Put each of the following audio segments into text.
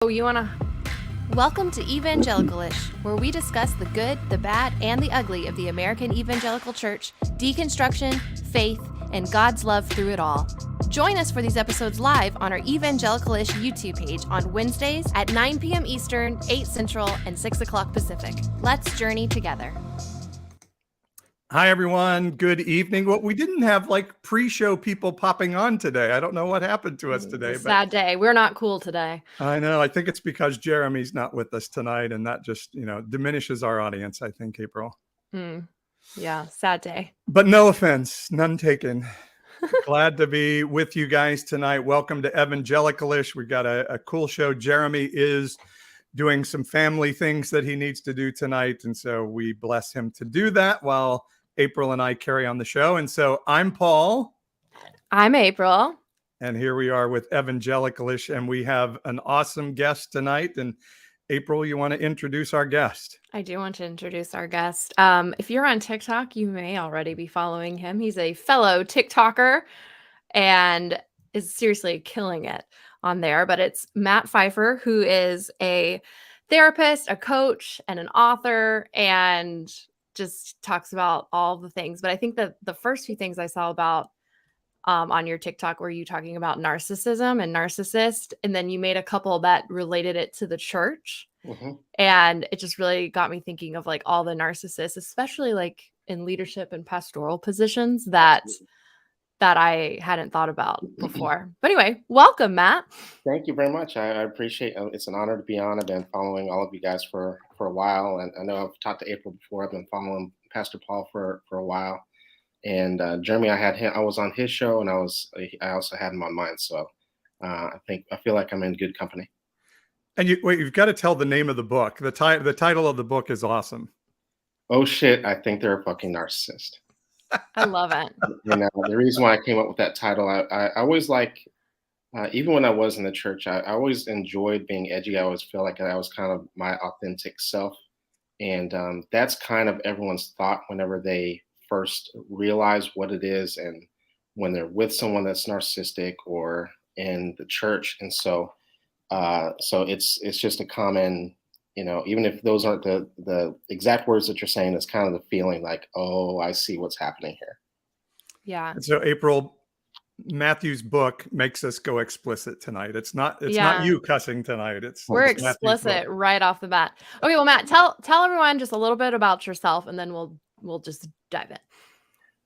You want to... Welcome to Evangelicalish, where we discuss the good, the bad, and the ugly of the American Evangelical Church, deconstruction, faith, and God's love through it all. Join us for these episodes live on our Evangelicalish YouTube page on Wednesdays at 9 p.m. Eastern, 8 Central, and 6 o'clock Pacific. Let's journey together. Hi, everyone. Good evening. Well, we didn't have pre-show people popping on today. I don't know what happened to us today. It's a sad day. We're not cool today. I know. I think it's because Jeremy's not with us tonight, and that just, diminishes our audience, I think, April. Yeah, sad day. But no offense, none taken. Glad to be with you guys tonight. Welcome to Evangelicalish. We've got a cool show. Jeremy is doing some family things that he needs to do tonight, and so we bless him to do that while April and I carry on the show. And so I'm Paul. I'm April. And here we are with Evangelicalish, and we have an awesome guest tonight. And April, you want to introduce our guest? I do want to introduce our guest. If you're on TikTok, you may already be following him. He's a fellow TikToker and is seriously killing it on there. But it's Matt Phifer, who is a therapist, a coach, and an author, and just talks about all the things. But I think that the first few things I saw about on your TikTok were you talking about narcissism and narcissist, and then you made a couple that related it to the church. Mm-hmm. And it just really got me thinking of all the narcissists, especially in leadership and pastoral positions that I hadn't thought about before. But anyway, welcome, Matt. Thank you very much. I appreciate it. It's an honor to be on. I've been following all of you guys for a while, and I know I've talked to April before. I've been following Pastor Paul for a while, and Jeremy, I was on his show, and I also had him on mine. So I feel like I'm in good company. And you've got to tell the name of the book. The title of the book is awesome. Oh shit! I think they're a fucking narcissist. I love it. The reason why I came up with that title, I always even when I was in the church, I always enjoyed being edgy. I always feel like I was kind of my authentic self. And that's kind of everyone's thought whenever they first realize what it is and when they're with someone that's narcissistic or in the church. And so it's just a common, even if those aren't the exact words that you're saying, it's kind of the feeling like, oh, I see what's happening here. Yeah. And so April, Matthew's book makes us go explicit tonight. It's not you cussing tonight. We're explicit right off the bat. Okay, well, Matt, tell everyone just a little bit about yourself, and then we'll just dive in.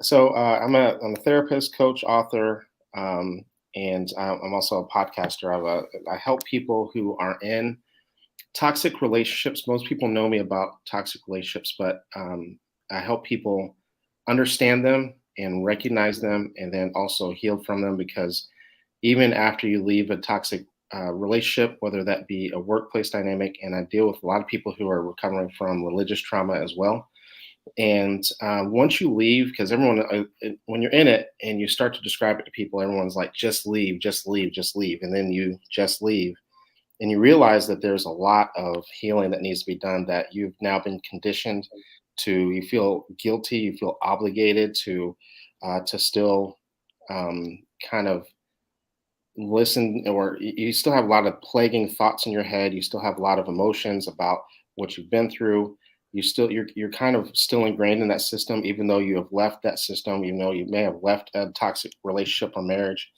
So I'm a therapist, coach, author, and I'm also a podcaster. I help people who are in toxic relationships. Most people know me about toxic relationships, but I help people understand them and recognize them, and then also heal from them, because even after you leave a toxic relationship, whether that be a workplace dynamic, and I deal with a lot of people who are recovering from religious trauma as well. And once you leave, because everyone, when you're in it and you start to describe it to people, everyone's like, just leave, just leave, just leave. And then you just leave. And you realize that there's a lot of healing that needs to be done, that you've now been conditioned to. You feel guilty, you feel obligated to still kind of listen, or you still have a lot of plaguing thoughts in your head. You still have a lot of emotions about what you've been through. You're kind of still ingrained in that system, even though you have left that system. You may have left a toxic relationship or marriage.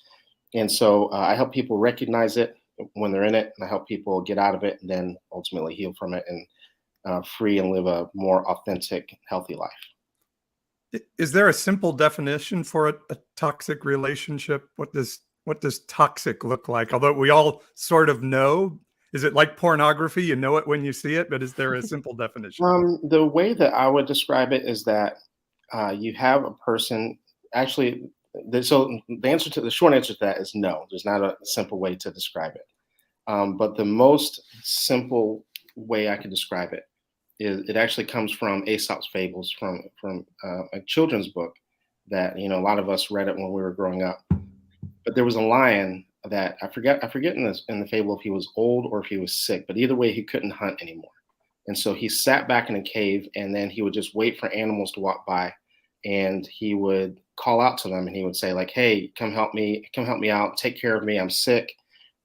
And so I help people recognize it when they're in it, and I help people get out of it and then ultimately heal from it and free and live a more authentic, healthy life. Is there a simple definition for a toxic relationship? What does toxic look like? Although we all sort of know, is it like pornography? You know it when you see it, but is there a simple definition? The way that I would describe it is that you have a person. Actually, the short answer to that is no. There's not a simple way to describe it. But the most simple way I can describe it is it actually comes from Aesop's Fables, from a children's book that a lot of us read it when we were growing up. But there was a lion that I forget in the fable if he was old or if he was sick, but either way he couldn't hunt anymore. And so he sat back in a cave, and then he would just wait for animals to walk by, and he would call out to them, and he would say, like, hey, come help me out, take care of me, I'm sick.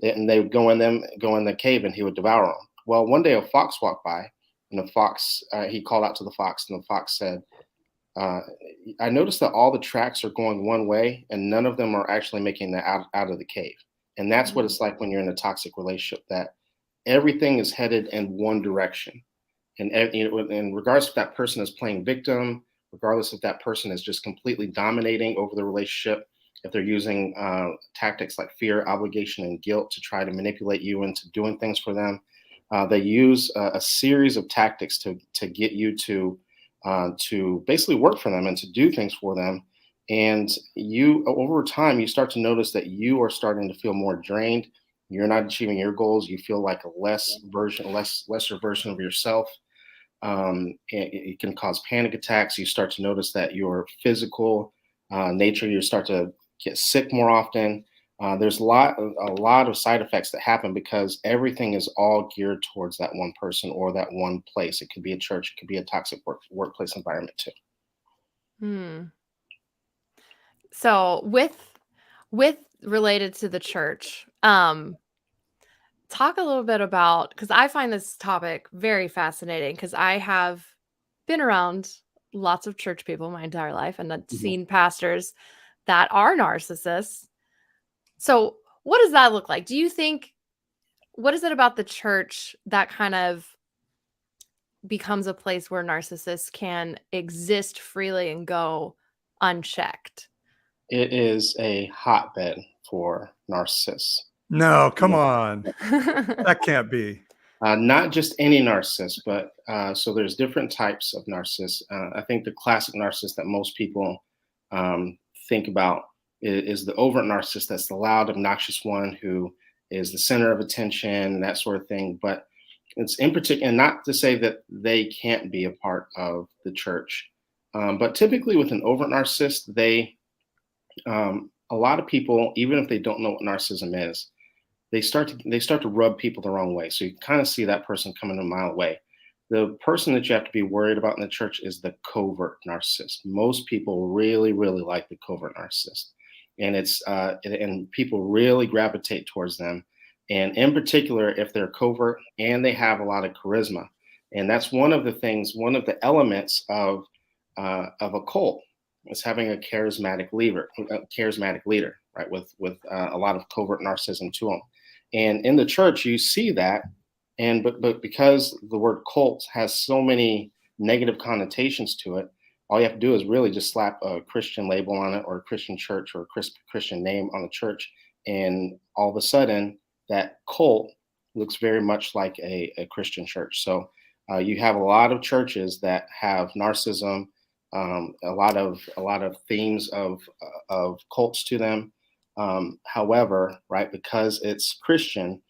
and they would go in the cave, and he would devour them. Well, one day a fox walked by, and the fox he called out to the fox, and the fox said, I noticed that all the tracks are going one way, and none of them are actually making it out of the cave. And that's what it's like when you're in a toxic relationship, that everything is headed in one direction. And in regards to that person is playing victim, regardless if that person is just completely dominating over the relationship, if they're using tactics like fear, obligation, and guilt to try to manipulate you into doing things for them, they use a series of tactics to get you to basically work for them and to do things for them. And you, over time, you start to notice that you are starting to feel more drained. You're not achieving your goals. You feel like a lesser version of yourself. It can cause panic attacks. You start to notice that your physical nature, you start to get sick more often. There's a lot of side effects that happen because everything is all geared towards that one person or that one place. It could be a church. It could be a toxic workplace environment too. So with related to the church, talk a little bit about, because I find this topic very fascinating, because I have been around lots of church people my entire life, and I've seen pastors that are narcissists. So what does that look like? Do you think, what is it about the church that kind of becomes a place where narcissists can exist freely and go unchecked? It is a hotbed for narcissists. No, come on. That can't be. Not just any narcissist, but so there's different types of narcissists. I think the classic narcissist that most people think about is the overt narcissist. That's the loud, obnoxious one who is the center of attention and that sort of thing. But it's in particular, and not to say that they can't be a part of the church, but typically with an overt narcissist, a lot of people, even if they don't know what narcissism is, they start to rub people the wrong way. So you kind of see that person coming a mile away. The person that you have to be worried about in the church is the covert narcissist. Most people really, really like the covert narcissist, and and people really gravitate towards them. And in particular, if they're covert and they have a lot of charisma, and that's one of the elements of a cult, is having a charismatic leader, right? With a lot of covert narcissism to them. And in the church, you see that, but because the word cult has so many negative connotations to it, all you have to do is really just slap a Christian label on it, or a Christian church, or a Christian name on the church, and all of a sudden that cult looks very much like a Christian church. So you have a lot of churches that have narcissism, a lot of themes of cults to them. However, right, because it's Christian,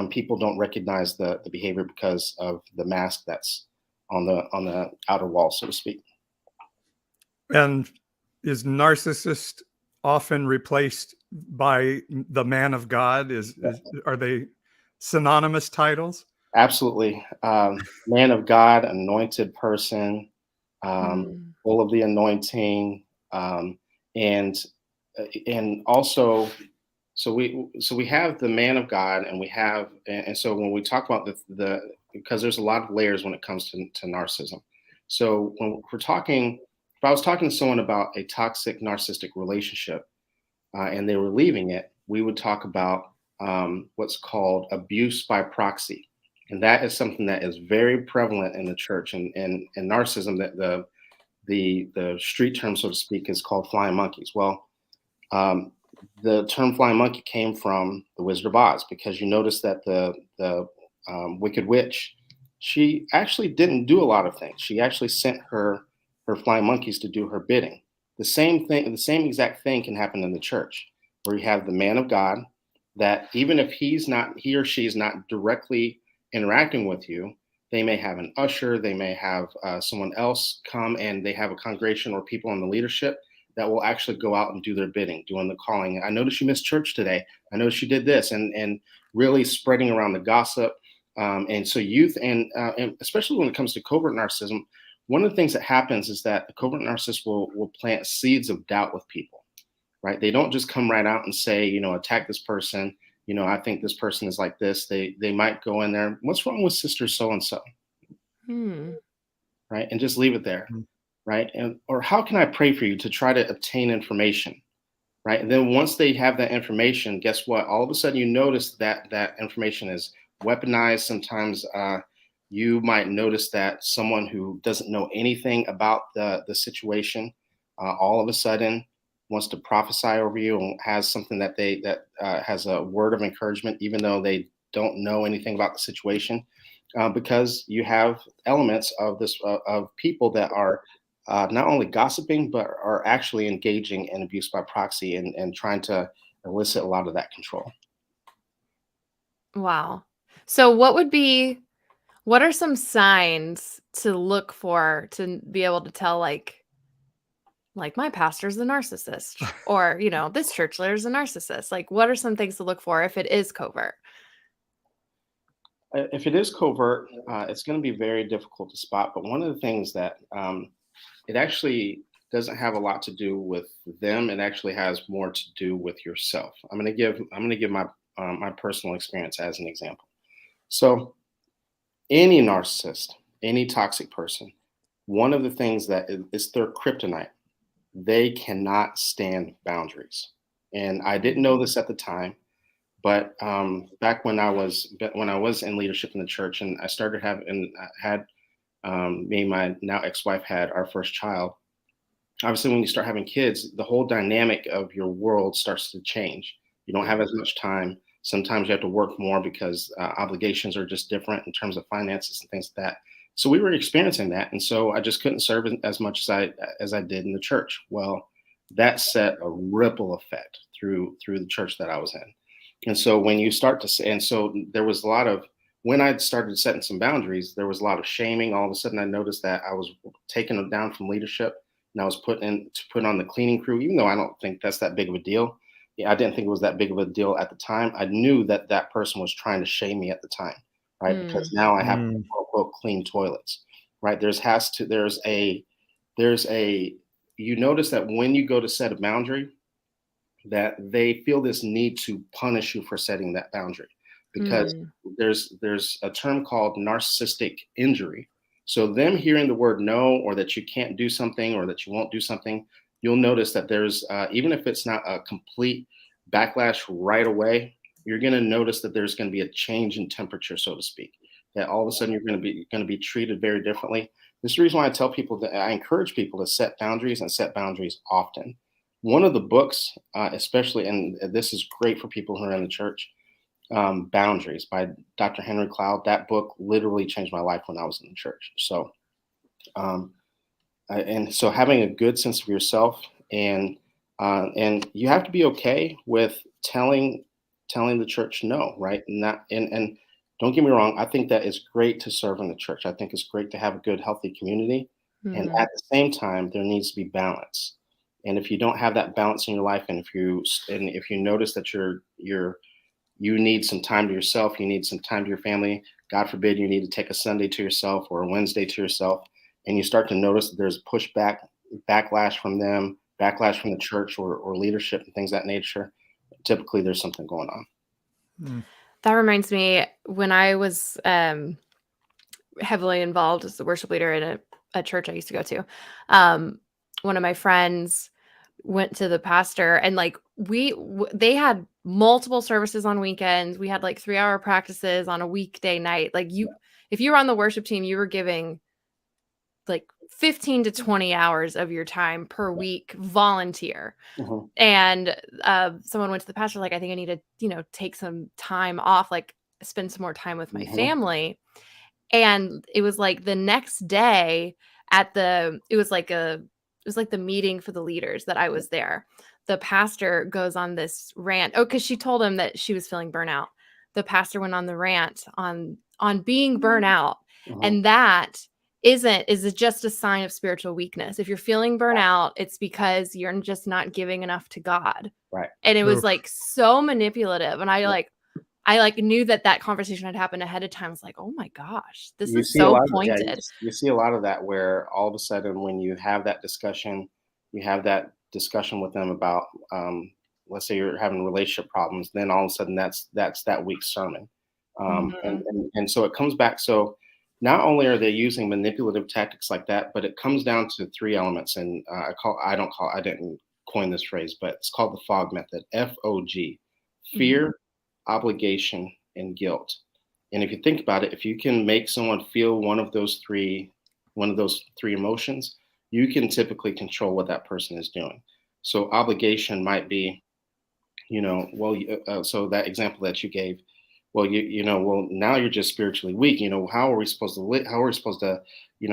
people don't recognize the behavior because of the mask that's on the outer wall, so to speak. And is narcissist often replaced by the man of God? Are they synonymous titles? Absolutely. Man of God, anointed person, full of the anointing, and also, so we have the man of God, and we have, and so when we talk about because there's a lot of layers when it comes to narcissism. So when we're talking, if I was talking to someone about a toxic narcissistic relationship, and they were leaving it, we would talk about what's called abuse by proxy. And that is something that is very prevalent in the church, and narcissism, that the street term, so to speak, is called flying monkeys. Well, the term flying monkey came from the Wizard of Oz, because you notice that the Wicked Witch, she actually didn't do a lot of things. She actually sent her flying monkeys to do her bidding. The same exact thing can happen in the church, where you have the man of God, that even if he or she is not directly interacting with you, they may have an usher, they may have someone else come, and they have a congregation or people in the leadership that will actually go out and do their bidding, doing the calling. I noticed you missed church today. I noticed you did this, and really spreading around the gossip. And so youth, and especially when it comes to covert narcissism, one of the things that happens is that the covert narcissist will plant seeds of doubt with people, right? They don't just come right out and say, attack this person, I think this person is like this. They might go in there, what's wrong with sister so and so, right? And just leave it there, right? And or how can I pray for you, to try to obtain information, right? And then once they have that information, guess what? All of a sudden, you notice that that information is weaponized. Sometimes you might notice that someone who doesn't know anything about the situation, all of a sudden wants to prophesy over you and has something that has a word of encouragement, even though they don't know anything about the situation, because you have elements of this of people that are not only gossiping, but are actually engaging in abuse by proxy and trying to elicit a lot of that control. Wow. So what are some signs to look for to be able to tell, like my pastor's a narcissist, or, this church leader's a narcissist? Like, what are some things to look for if it is covert? If it is covert, it's going to be very difficult to spot. But one of the things that it actually doesn't have a lot to do with them. It actually has more to do with yourself. I'm going to give my my personal experience as an example. So, any narcissist, any toxic person, one of the things that is their kryptonite, they cannot stand boundaries. And I didn't know this at the time, but back when I was in leadership in the church, and I started having had me and my now ex-wife had our first child. Obviously, when you start having kids, the whole dynamic of your world starts to change. You don't have as much time. Sometimes you have to work more because obligations are just different in terms of finances and things like that. So we were experiencing that, and so I just couldn't serve as much as I did in the church. Well, that set a ripple effect through the church that I was in. And so when you start to say, and so there was a lot of, when I started setting some boundaries, there was a lot of shaming. All of a sudden, I noticed that I was taken down from leadership, and I was put on the cleaning crew, even though I don't think that's that big of a deal. Yeah, I didn't think it was that big of a deal at the time. I knew that that person was trying to shame me at the time, right? Because now I have quote unquote clean toilets, right? There's a you notice that when you go to set a boundary, that they feel this need to punish you for setting that boundary, because there's a term called narcissistic injury. So them hearing the word no, or that you can't do something, or that you won't do something, you'll notice that there's even if it's not a complete backlash right away, you're going to notice that there's going to be a change in temperature, so to speak. That all of a sudden you're going to be treated very differently. This is the reason why I encourage people to set boundaries, and set boundaries often. One of the books, especially, and this is great for people who are in the church, Boundaries by Dr. Henry Cloud. That book literally changed my life when I was in the church. So, and so having a good sense of yourself, and you have to be okay with telling the church no, right? And don't get me wrong, I think that it's great to serve in the church. I think it's great to have a good, healthy community. And at the same time, there needs to be balance. And if you don't have that balance in your life, and if you notice that you need some time to yourself, you need some time to your family, God forbid you need to take a Sunday to yourself or a Wednesday to yourself, and you start to notice that there's pushback, backlash from them, backlash from the church or leadership and things of that nature, typically there's something going on. That reminds me, when I was heavily involved as the worship leader in a church I used to go to, one of my friends went to the pastor, and like they had multiple services on weekends. We had like 3-hour practices on a weekday night. Like if you were on the worship team, you were giving like 15 to 20 hours of your time per week volunteer. And someone went to the pastor, like, I think I need to, take some time off, like spend some more time with my family. And it was like the next day it was like the meeting for the leaders that I was there. The pastor goes on this rant. Oh, because she told him that she was feeling burnout. The pastor went on the rant on being burnout. And that is it just a sign of spiritual weakness? If you're feeling burnout, it's because you're just not giving enough to God. Right. And it was like so manipulative. And I knew that conversation had happened ahead of time. I was like, oh my gosh, this is so pointed. You see a lot of that, where all of a sudden when you have that discussion with them about let's say you're having relationship problems, then all of a sudden that's that week's sermon. Mhm. And so it comes back. So not only are they using manipulative tactics like that, but it comes down to three elements. And I didn't coin this phrase, but it's called the FOG method. FOG: Mhm. fear, obligation, and guilt. And if you think about it, if you can make someone feel one of those three emotions, you can typically control what that person is doing. So obligation might be, so that example that you gave, well, now you're just spiritually weak. How are we supposed to live? How are we supposed to,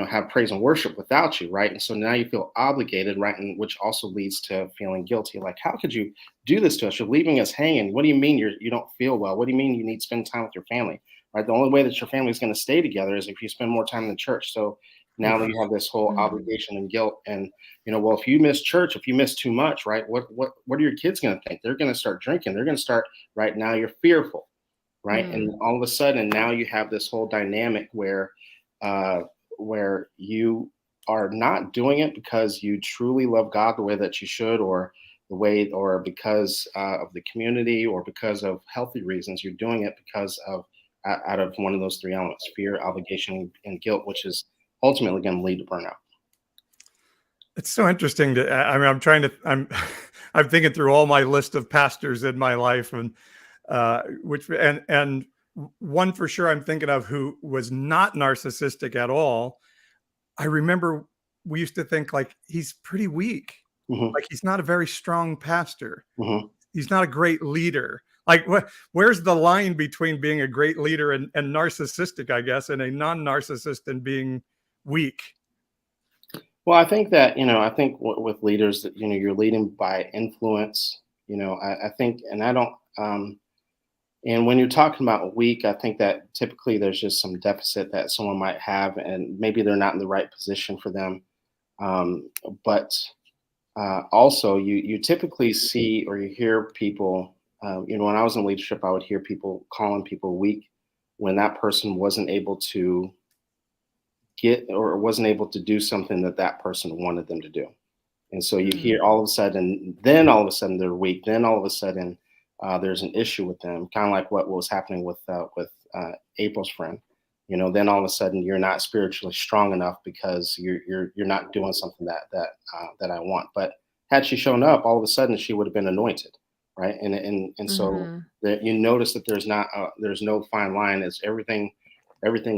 have praise and worship without you, right? And so now you feel obligated, right? And which also leads to feeling guilty. Like, how could you do this to us? You're leaving us hanging. What do you mean you don't feel well? What do you mean you need to spend time with your family, right? The only way that your family is going to stay together is if you spend more time in the church. So now Oof. you have this whole Mhm. obligation and guilt, and well, if you miss church, if you miss too much, right? What are your kids going to think? They're going to start drinking. They're going to start. Right now, you're fearful, right? Mm. And all of a sudden, now you have this whole dynamic uh, where you are not doing it because you truly love God the way that you should, or because of the community, or because of healthy reasons. You're doing it because of out of one of those three elements: fear, obligation, and guilt, which is ultimately going to lead to burnout. It's so interesting to, I mean, I'm thinking through all my list of pastors in my life, and and one for sure I'm thinking of who was not narcissistic at all. I remember we used to think like he's pretty weak. Hmm. Like he's not a very strong pastor. Hmm. He's not a great leader. Like where's the line between being a great leader and narcissistic, I guess, and a non-narcissist and being weak? Well, I think that, with leaders that, you're leading by influence. I think, and I don't, and when you're talking about weak, I think that typically there's just some deficit that someone might have, and maybe they're not in the right position for them. Um, but Also, you typically see or you hear people, when I was in leadership, I would hear people calling people weak when that person wasn't able to get or wasn't able to do something that that person wanted them to do. And so you Mm. hear all of a sudden, then all of a sudden they're weak. Then all of a sudden there's an issue with them, kind of like what was happening with April's friend. Then all of a sudden you're not spiritually strong enough because you're not doing something that I want. But had she shown up, all of a sudden she would have been anointed, right? And so Mhm. that you notice that there's no fine line. It's everything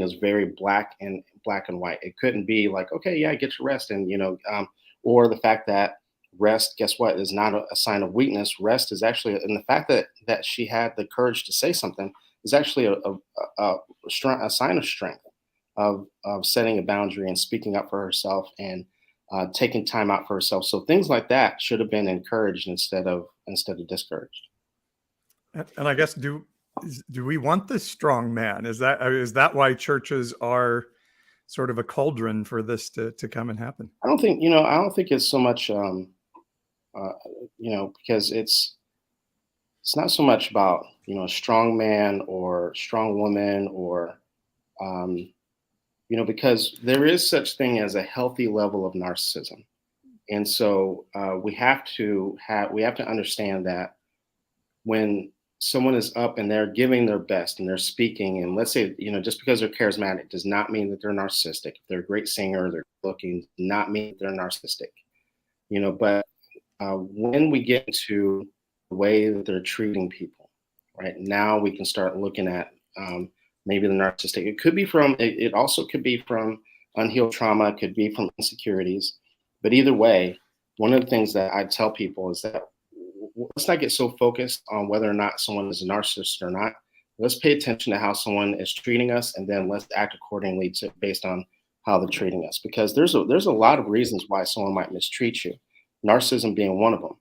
is very black and white. It couldn't be like, okay, yeah, get your rest, and or the fact that rest, guess what, is not a sign of weakness. Rest is actually, and the fact that she had the courage to say something is actually a sign of strength, of setting a boundary and speaking up for herself, and taking time out for herself. So things like that should have been encouraged instead of discouraged. And I guess do we want this strong man? Is that why churches are sort of a cauldron for this to come and happen? I don't think it's so much, uh, because it's not so much about strong man or strong woman, or um, because there is such thing as a healthy level of narcissism. And so we have to understand that when someone is up and they're giving their best and they're speaking, and let's say, just because they're charismatic does not mean that they're narcissistic. If they're a great singer, they're looking, does not mean that they're narcissistic. But when we get into the way that they're treating people, right now we can start looking at, maybe the narcissistic. It also could be from unhealed trauma, it could be from insecurities. But either way, one of the things that I tell people is that let's not get so focused on whether or not someone is a narcissist or not. Let's pay attention to how someone is treating us, and then let's act accordingly based on how they're treating us. Because there's a lot of reasons why someone might mistreat you, narcissism being one of them.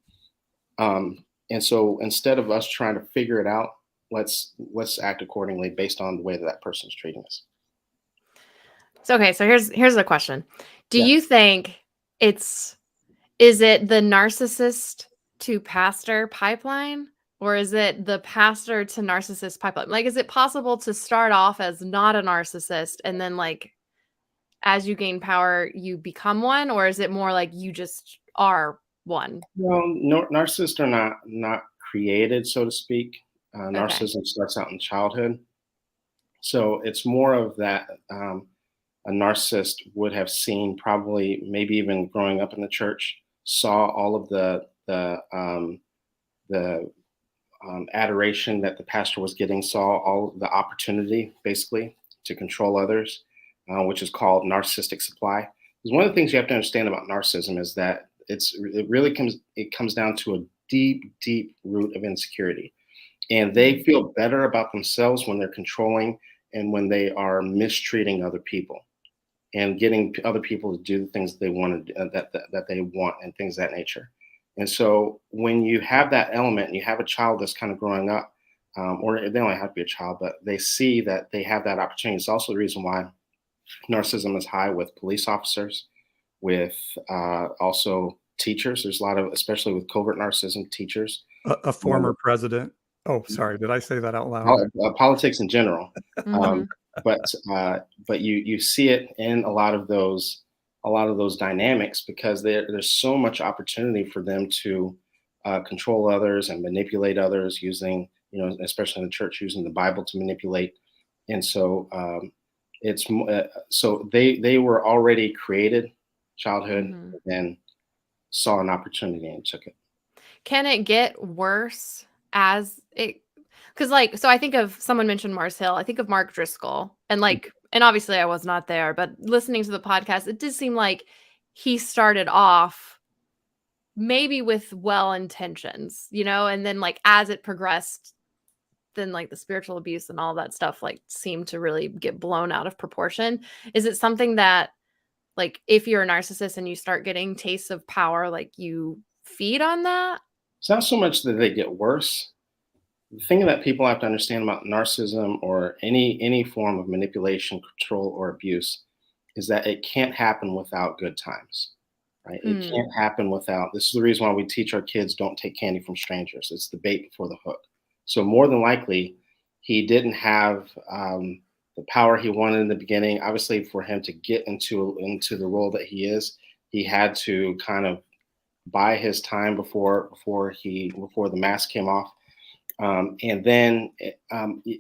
And so instead of us trying to figure it out, let's act accordingly based on the way that that person is treating us. So, okay, so here's the question. Do Yeah. you think it's is it the narcissist to pastor pipeline, or is it the pastor to narcissist pipeline? Like, is it possible to start off as not a narcissist and then, like, as you gain power, you become one, or is it more like you just are one? Well, no, narcissists are not created, so to speak. Okay. Narcissism starts out in childhood, so it's more of that. A narcissist would have seen, probably maybe even growing up in the church, saw all of the adoration that the pastor was getting, saw all the opportunity basically to control others, which is called narcissistic supply. Because one of the things you have to understand about narcissism is that it comes down to a deep root of insecurity, and they feel better about themselves when they're controlling and when they are mistreating other people and getting other people to do the things they want to, that they want, and things of that nature. And so when you have that element and you have a child that's kind of growing up, or they don't have to be a child, but they see that they have that opportunity. It's also the reason why narcissism is high with police officers, with also teachers. There's a lot of, especially with covert narcissism, teachers. A former president. Oh, sorry. Did I say that out loud? Politics in general. Mm-hmm. But you see it in a lot of those dynamics, because there's so much opportunity for them to control others and manipulate others using, especially in the church, using the Bible to manipulate. And so so they were already created childhood, and then saw an opportunity and took it. Can it get worse as it? Because so I think of, someone mentioned Mars Hill. I think of Mark Driscoll, and and obviously I was not there, but listening to the podcast, it did seem like he started off maybe with well intentions, and then as it progressed, then the spiritual abuse and all that stuff seemed to really get blown out of proportion. Is it something that if you're a narcissist and you start getting tastes of power, you feed on that? It's not so much that they get worse. The thing that people have to understand about narcissism, or any form of manipulation, control, or abuse, is that it can't happen without good times, right? It can't happen without. This is the reason why we teach our kids, don't take candy from strangers. It's the bait before the hook. So more than likely, he didn't have the power he wanted in the beginning. Obviously, for him to get into the role that he is, he had to kind of buy his time before the mask came off. And then,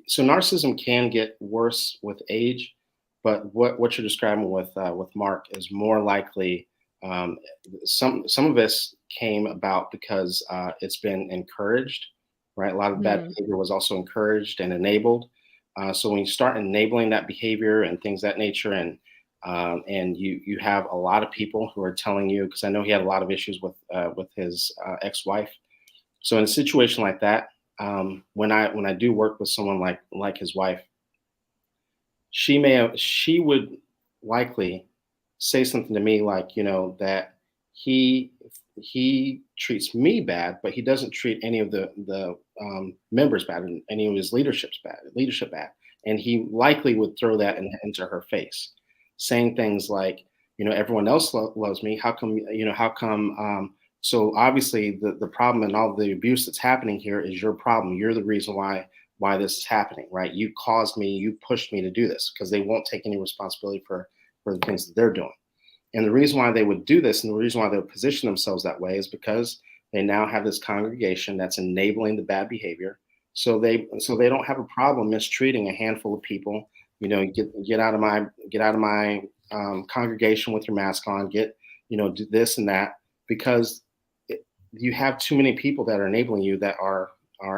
so narcissism can get worse with age, but what you're describing with Mark is more likely. Some of this came about because it's been encouraged, right? A lot of bad behavior was also encouraged and enabled. So when you start enabling that behavior and things of that nature, and you have a lot of people who are telling you, because I know he had a lot of issues with his ex-wife. So in a situation like that, when I do work with someone like his wife, she would likely say something to me like, that he treats me bad, but he doesn't treat any of the members bad, and any of his leadership bad. And he likely would throw that into her face, saying things like, everyone else loves me. How come, so obviously the problem and all the abuse that's happening here is your problem. You're the reason why this is happening, right? You caused me, you pushed me to do this, because they won't take any responsibility for the things that they're doing. And the reason why they would do this, and the reason why they would position themselves that way, is because they now have this congregation that's enabling the bad behavior. So they don't have a problem mistreating a handful of people. Get out of my congregation with your mask on. Do this and that, because you have too many people that are enabling you, that are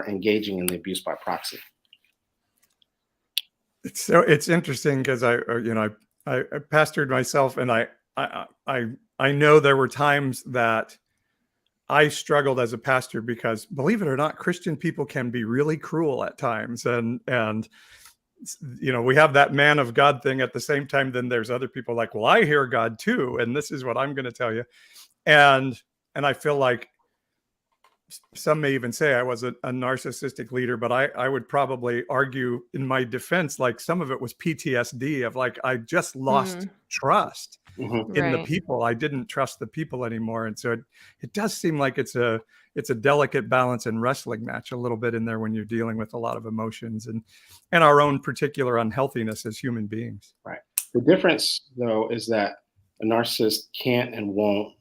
engaging in the abuse by proxy. It's interesting, because I pastored myself, and I know there were times that I struggled as a pastor, because, believe it or not, Christian people can be really cruel at times, and we have that man of God thing. At the same time, then there's other people like, well, I hear God too, and this is what I'm going to tell you, and I feel like some may even say I was a narcissistic leader, but I would probably argue in my defense, some of it was PTSD of I just lost trust in the people. I didn't trust the people anymore. And so it does seem like it's a delicate balance and wrestling match a little bit in there, when you're dealing with a lot of emotions and our own particular unhealthiness as human beings. Right. The difference, though, is that a narcissist can't and won't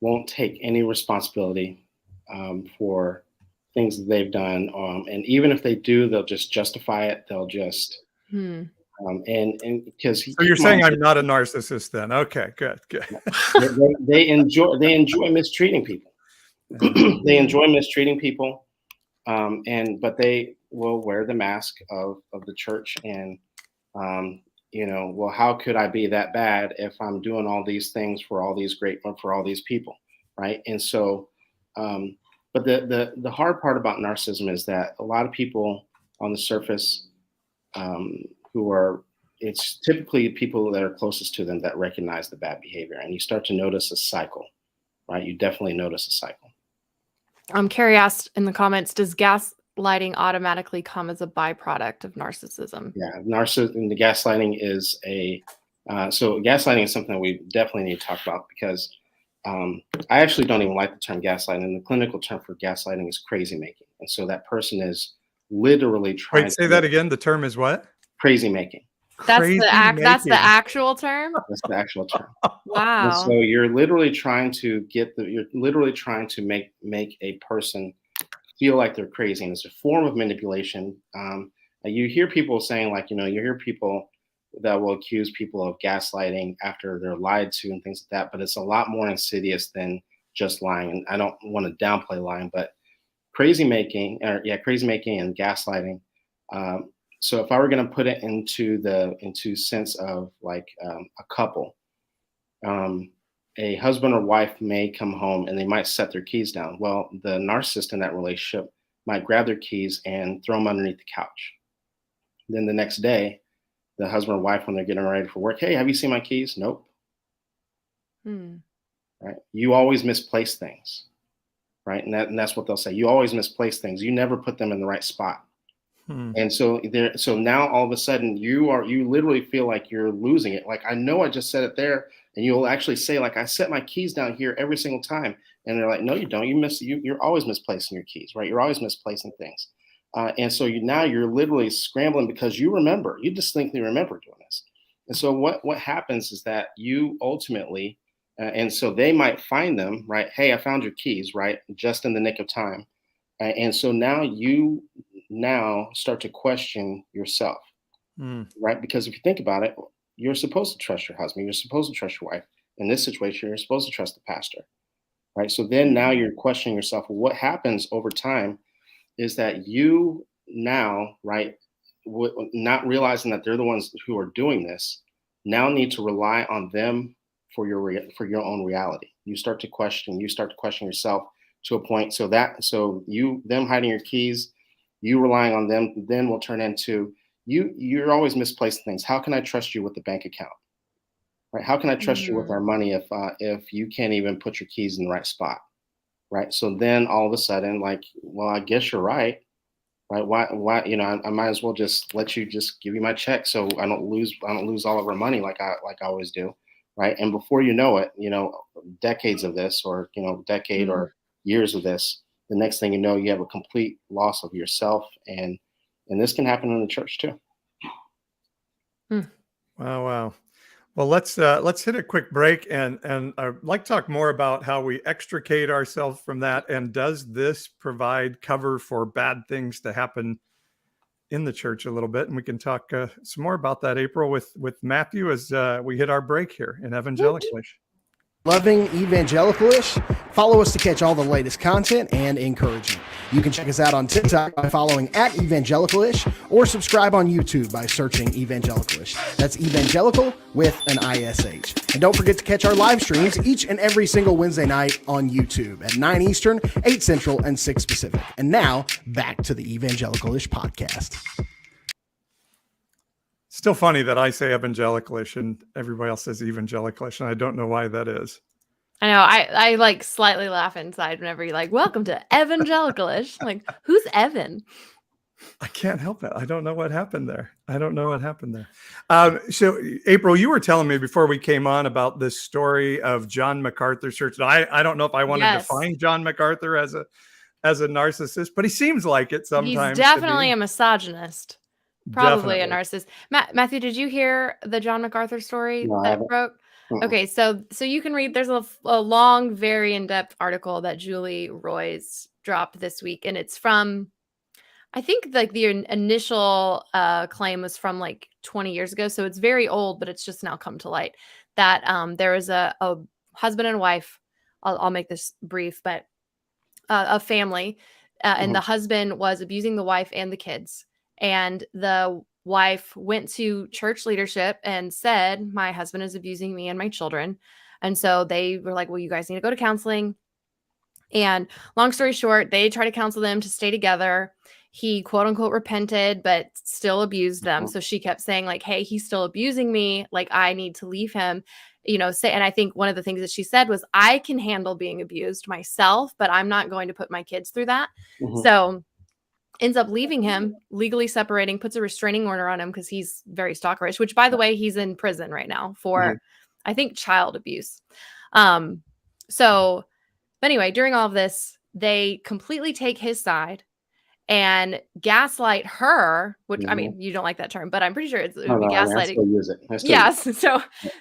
won't take any responsibility for things that they've done. And even if they do, they'll just justify it. They'll just, and because So you're saying I'm not a narcissist then? Okay, good. they enjoy mistreating people. They enjoy mistreating people. But they will wear the mask of the church and, well, how could I be that bad if I'm doing all these things for all these people, right? And so, but the hard part about narcissism is that a lot of people on the surface it's typically people that are closest to them that recognize the bad behavior, and you start to notice a cycle, right? You definitely notice a cycle. Carrie asked in the comments, does gaslighting automatically come as a byproduct of narcissism? Yeah, the gaslighting is so gaslighting is something that we definitely need to talk about, because I actually don't even like the term gaslighting. And the clinical term for gaslighting is crazy making. And so that person is literally trying. Wait, say that again. The term is what? Crazy making. That's the actual term? That's the actual term. Wow. And so you're literally trying to make a person feel like they're crazy. And it's a form of manipulation. You hear people saying, like, you hear people that will accuse people of gaslighting after they're lied to and things like that. But it's a lot more insidious than just lying. And I don't want to downplay lying, but crazy making and gaslighting. So if I were going to put it into sense of like a couple, a husband or wife may come home and they might set their keys down. Well, the narcissist in that relationship might grab their keys and throw them underneath the couch. Then the next day, the husband or wife, when they're getting ready for work, hey, have you seen my keys? Nope. Right? You always misplace things, right? And that's what they'll say. You always misplace things. You never put them in the right spot. And so now all of a sudden you literally feel like you're losing it. Like, I know I just said it there, and you'll actually say, like, I set my keys down here every single time. And they're like, no, you don't. You're always misplacing your keys, right? You're always misplacing things. And so you're literally scrambling because you distinctly remember doing this. And so what happens is that you ultimately, and so they might find them, right? Hey, I found your keys, right? Just in the nick of time. And so now you start to question yourself, right? Because if you think about it, you're supposed to trust your husband. You're supposed to trust your wife. In this situation, you're supposed to trust the pastor, right? So then now you're questioning yourself. What happens over time is that you now, right, not realizing that they're the ones who are doing this, now need to rely on them for your own reality. You start to question yourself to a point. So them hiding your keys, you relying on them, then will turn into you're always misplacing things. How can I trust you with the bank account? Right? How can I trust you with our money if you can't even put your keys in the right spot? Right? So then all of a sudden, like, well, I guess you're right. Right? Why? I might as well just let you just give you my check so I don't lose all of our money like I always do. Right? And before you know it, decades of this, or or years of this, the next thing you know, you have a complete loss of yourself, and this can happen in the church too. Wow. Well, let's hit a quick break, and I'd like to talk more about how we extricate ourselves from that, and does this provide cover for bad things to happen in the church a little bit? And we can talk some more about that, April, with Matthew as we hit our break here in Evangelicalish. Loving Evangelicalish? Follow us to catch all the latest content and encouragement. You can check us out on TikTok by following @Evangelicalish, or subscribe on YouTube by searching Evangelicalish. That's evangelical with an ISH. And don't forget to catch our live streams each and every single Wednesday night on YouTube at 9 Eastern, 8 Central, and 6 Pacific. And now, back to the Evangelicalish podcast. Still funny that I say Evangelicalish and everybody else says Evangelicalish, and I don't know why that is. I know. I like slightly laugh inside whenever you're like, welcome to Evangelicalish. Like, who's Evan? I can't help it. I don't know what happened there. So, April, you were telling me before we came on about this story of John MacArthur's church. I don't know if I want to define John MacArthur as a narcissist, but he seems like it sometimes. He's definitely a misogynist. Probably a narcissist. Matthew, did you hear the John MacArthur story that broke? Okay, so you can read. There's a long, very in-depth article that Julie Roys dropped this week, and it's from, I think, like the initial claim was from like 20 years ago, so it's very old, but it's just now come to light that there was a husband and wife. I'll make this brief, but a family, and the husband was abusing the wife and the kids, and the wife went to church leadership and said, my husband is abusing me and my children. And so they were like, well, you guys need to go to counseling. And long story short, they tried to counsel them to stay together. He quote unquote repented, but still abused them. So she kept saying like, hey, he's still abusing me. Like, I need to leave him, and I think one of the things that she said was, I can handle being abused myself, but I'm not going to put my kids through that. So ends up leaving him, legally separating, puts a restraining order on him because he's very stalkerish, which, by the way, he's in prison right now for, I think, child abuse. But anyway, during all of this, they completely take his side and gaslight her, which, I mean, you don't like that term, but I'm pretty sure it would be gaslighting. I still use it. Yes.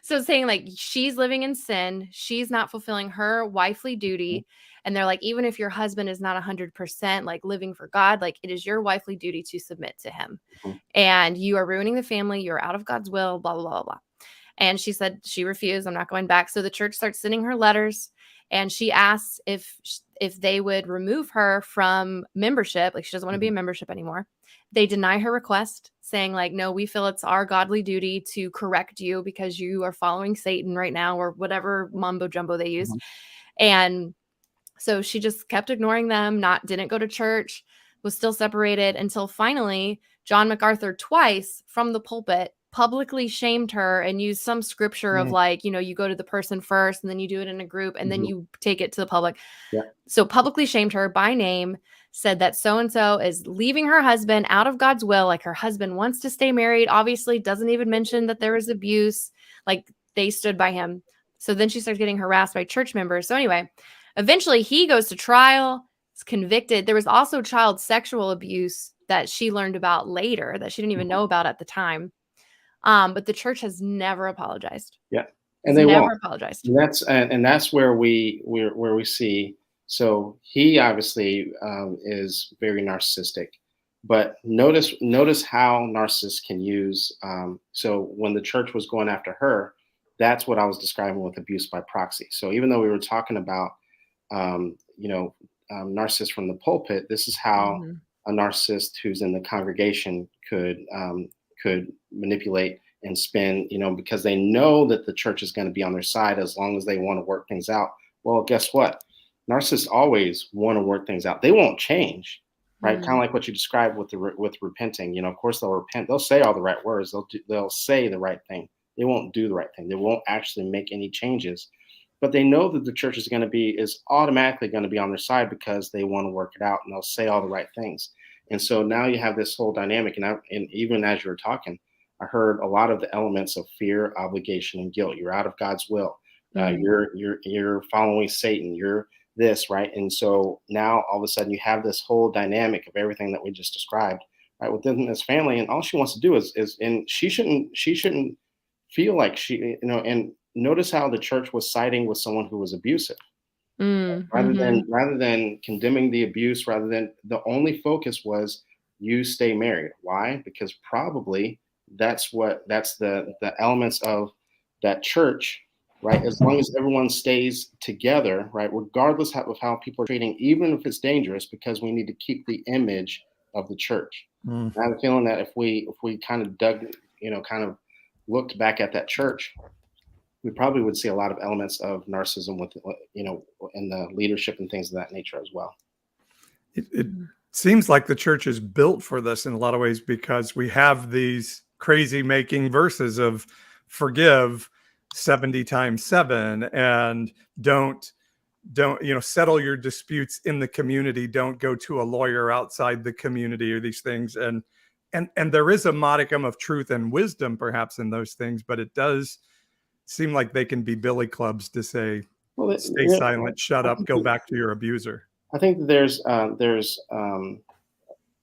So saying like, she's living in sin, she's not fulfilling her wifely duty. And they're like, even if your husband is not 100% like living for God, like it is your wifely duty to submit to him. And you are ruining the family. You're out of God's will, blah, blah, blah, blah. And she said she refused. I'm not going back. So the church starts sending her letters, and she asks if they would remove her from membership. Like, she doesn't want to be a membership anymore. They deny her request, saying like, no, we feel it's our godly duty to correct you because you are following Satan right now, or whatever mumbo jumbo they used. And so she just kept ignoring them, didn't go to church, was still separated, until finally John MacArthur twice from the pulpit publicly shamed her and used some scripture of like, you go to the person first and then you do it in a group and then you take it to the public. So publicly shamed her by name, said that so-and-so is leaving her husband out of God's will. Like, her husband wants to stay married, obviously doesn't even mention that there was abuse. Like, they stood by him. So then she starts getting harassed by church members. So anyway, eventually he goes to trial, is convicted. There was also child sexual abuse that she learned about later that she didn't even know about at the time. But the church has never apologized. And they never won't. apologized. And that's where we see. So he obviously is very narcissistic, but notice how narcissists can use. So when the church was going after her, that's what I was describing with abuse by proxy. So even though we were talking about narcissists from the pulpit, this is how a narcissist who's in the congregation could manipulate and spin, because they know that the church is going to be on their side as long as they want to work things out. Well, guess what? Narcissists always want to work things out. They won't change, right? Kind of like what you described with repenting. Of course they'll repent. They'll say all the right words. They'll say the right thing. They won't do the right thing. They won't actually make any changes. But they know that the church is automatically going to be on their side because they want to work it out, and they'll say all the right things. And so now you have this whole dynamic. And even as you were talking, I heard a lot of the elements of fear, obligation, and guilt. You're out of God's will. You're following Satan. You're this, right? And so now all of a sudden you have this whole dynamic of everything that we just described, right, within this family. And all she wants to do is and she shouldn't feel like she, and notice how the church was siding with someone who was abusive. Rather than condemning the abuse, rather than, the only focus was, you stay married. Why? Because probably that's the elements of that church, right? As long as everyone stays together, right, regardless of how people are treating, even if it's dangerous, because we need to keep the image of the church. I have a feeling that if we kind of kind of looked back at that church, we probably would see a lot of elements of narcissism with, in the leadership and things of that nature as well. It seems like the church is built for this in a lot of ways, because we have these crazy making verses of forgive 70 times 7 and don't settle your disputes in the community. Don't go to a lawyer outside the community, or these things. And there is a modicum of truth and wisdom perhaps in those things, but it does seem like they can be billy clubs to say, stay silent, shut up, go back to your abuser. I think there's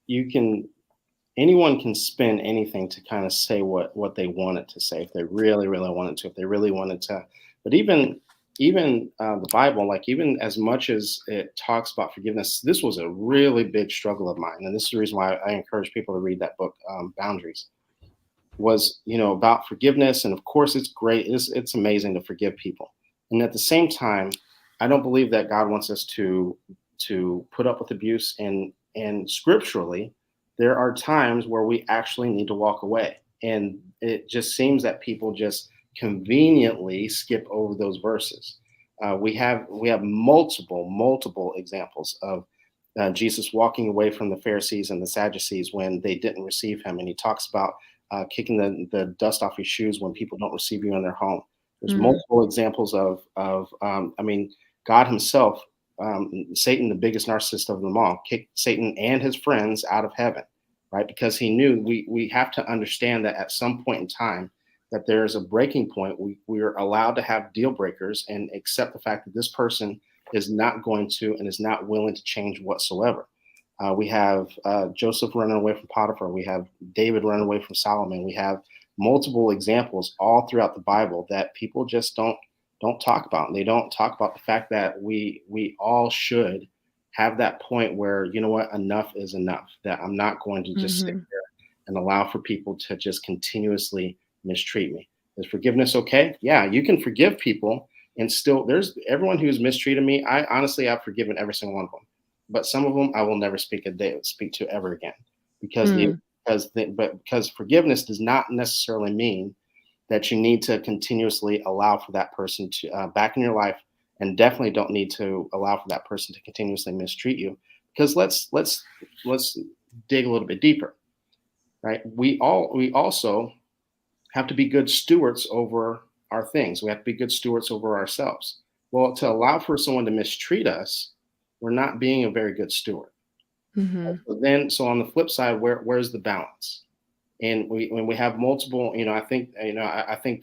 you can anyone can spin anything to kind of say what they wanted to say if they really wanted to, if they really wanted to. But even the Bible, like even as much as it talks about forgiveness, this was a really big struggle of mine, and this is the reason why I encourage people to read that book, Boundaries. Was, about forgiveness, and of course it's great, it's amazing to forgive people, and at the same time, I don't believe that God wants us to put up with abuse, and scripturally there are times where we actually need to walk away, and it just seems that people just conveniently skip over those verses. We have multiple examples of Jesus walking away from the Pharisees and the Sadducees when they didn't receive him, and he talks about kicking the dust off your shoes when people don't receive you in their home. There's multiple examples of God himself, Satan, the biggest narcissist of them all, kicked Satan and his friends out of heaven, right? Because he knew we have to understand that at some point in time that there is a breaking point. We are allowed to have deal breakers and accept the fact that this person is not going to and is not willing to change whatsoever. We have Joseph running away from Potiphar. We have David running away from Solomon. We have multiple examples all throughout the Bible that people just don't talk about. And they don't talk about the fact that we all should have that point where, enough is enough, that I'm not going to just sit there and allow for people to just continuously mistreat me. Is forgiveness okay? Yeah, you can forgive people, and still there's everyone who's mistreated me. I've forgiven every single one of them. But some of them I will never speak to ever again, because because forgiveness does not necessarily mean that you need to continuously allow for that person to back in your life, and definitely don't need to allow for that person to continuously mistreat you. Because let's dig a little bit deeper, right? We also have to be good stewards over our things. We have to be good stewards over ourselves. Well, to allow for someone to mistreat us, we're not being a very good steward. So on the flip side, where's the balance? And when we have multiple, I think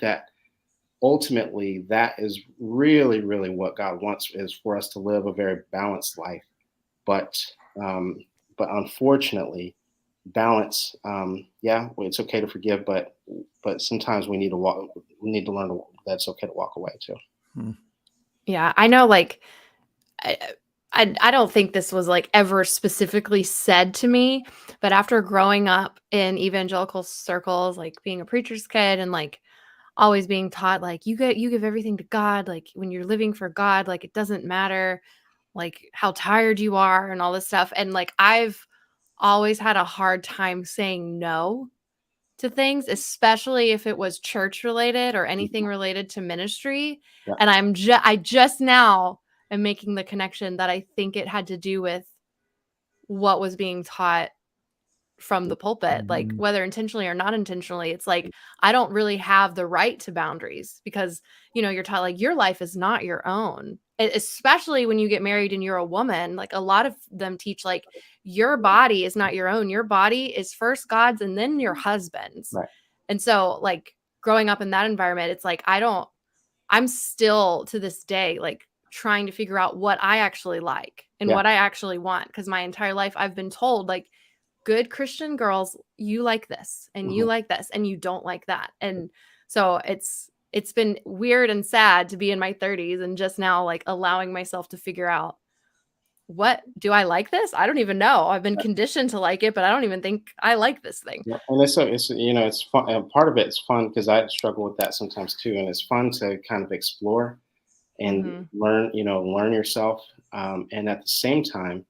that ultimately that is really what God wants, is for us to live a very balanced life. But unfortunately, balance, it's okay to forgive, but sometimes we need to learn that it's okay to walk away too. Yeah, I know, like, I don't think this was like ever specifically said to me, but after growing up in evangelical circles, like being a preacher's kid and like always being taught, like, you give everything to God, like when you're living for God, like it doesn't matter like how tired you are and all this stuff. And like I've always had a hard time saying no to things, especially if it was church related or anything related to ministry. Yeah. And I just now am making the connection that I think it had to do with what was being taught from the pulpit, like whether intentionally or not intentionally. It's like, I don't really have the right to boundaries because, you're taught like your life is not your own. Especially when you get married and you're a woman, like a lot of them teach like your body is not your own. Your body is first God's and then your husband's. Right. And so like growing up in that environment, it's like, I'm still to this day, like trying to figure out what I actually like and what I actually want. Because my entire life I've been told like, good Christian girls, you like this and you like this and you don't like that. And so it's been weird and sad to be in my 30s and just now like allowing myself to figure out, what do I like this? I don't even know. I've been conditioned to like it, but I don't even think I like this thing. Yeah. And it's fun. And part of it's fun because I struggle with that sometimes too. And it's fun to kind of explore and learn yourself. And at the same time,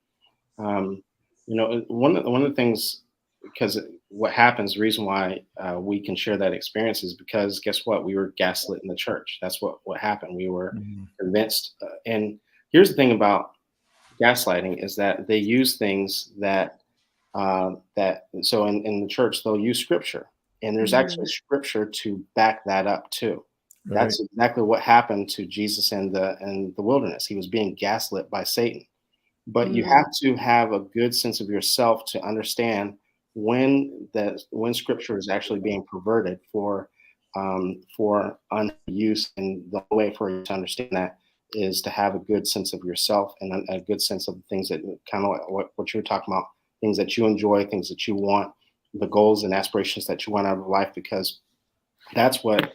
one of the things, because what happens, the reason why we can share that experience is because guess what? We were gaslit in the church. That's what happened. We were convinced. And here's the thing about gaslighting is that they use things so in the church, they'll use scripture, and there's actually scripture to back that up too. Right. That's exactly what happened to Jesus in the wilderness. He was being gaslit by Satan. But you have to have a good sense of yourself to understand when scripture is actually being perverted for unuse. And the only way for you to understand that is to have a good sense of yourself and a good sense of the things that kind of like what you're talking about, things that you enjoy, things that you want, the goals and aspirations that you want out of life, because that's really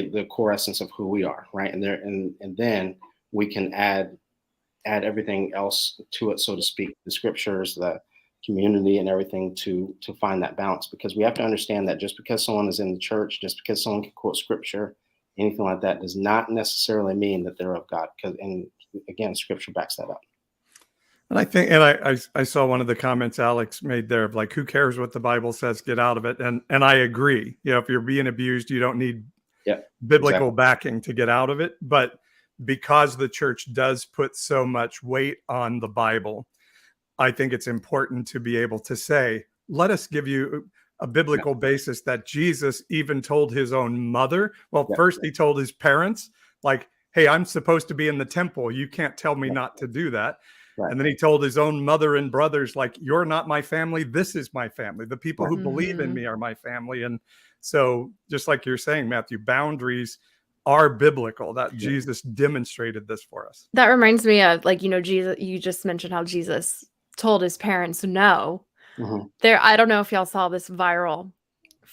the core essence of who we are, right? And then we can add everything else to it, so to speak, the scriptures, the community, and everything to find that balance. Because we have to understand that just because someone is in the church, just because someone can quote scripture, anything like that, does not necessarily mean that they're of God. And again, scripture backs that up. And I think, and I saw one of the comments Alex made there of like, who cares what the Bible says, get out of it. And I agree. If you're being abused, you don't need biblical backing to get out of it. But because the church does put so much weight on the Bible, I think it's important to be able to say, let us give you a biblical basis that Jesus even told his own mother. Well, first he told his parents, like, hey, I'm supposed to be in the temple. You can't tell me not to do that. Right. And then he told his own mother and brothers, like, you're not my family. This is my family. The people who believe in me are my family. And so just like you're saying, Matthew, boundaries are biblical, that Jesus demonstrated this for us. That reminds me of, like, Jesus, you just mentioned how Jesus told his parents no. There, I don't know if y'all saw this viral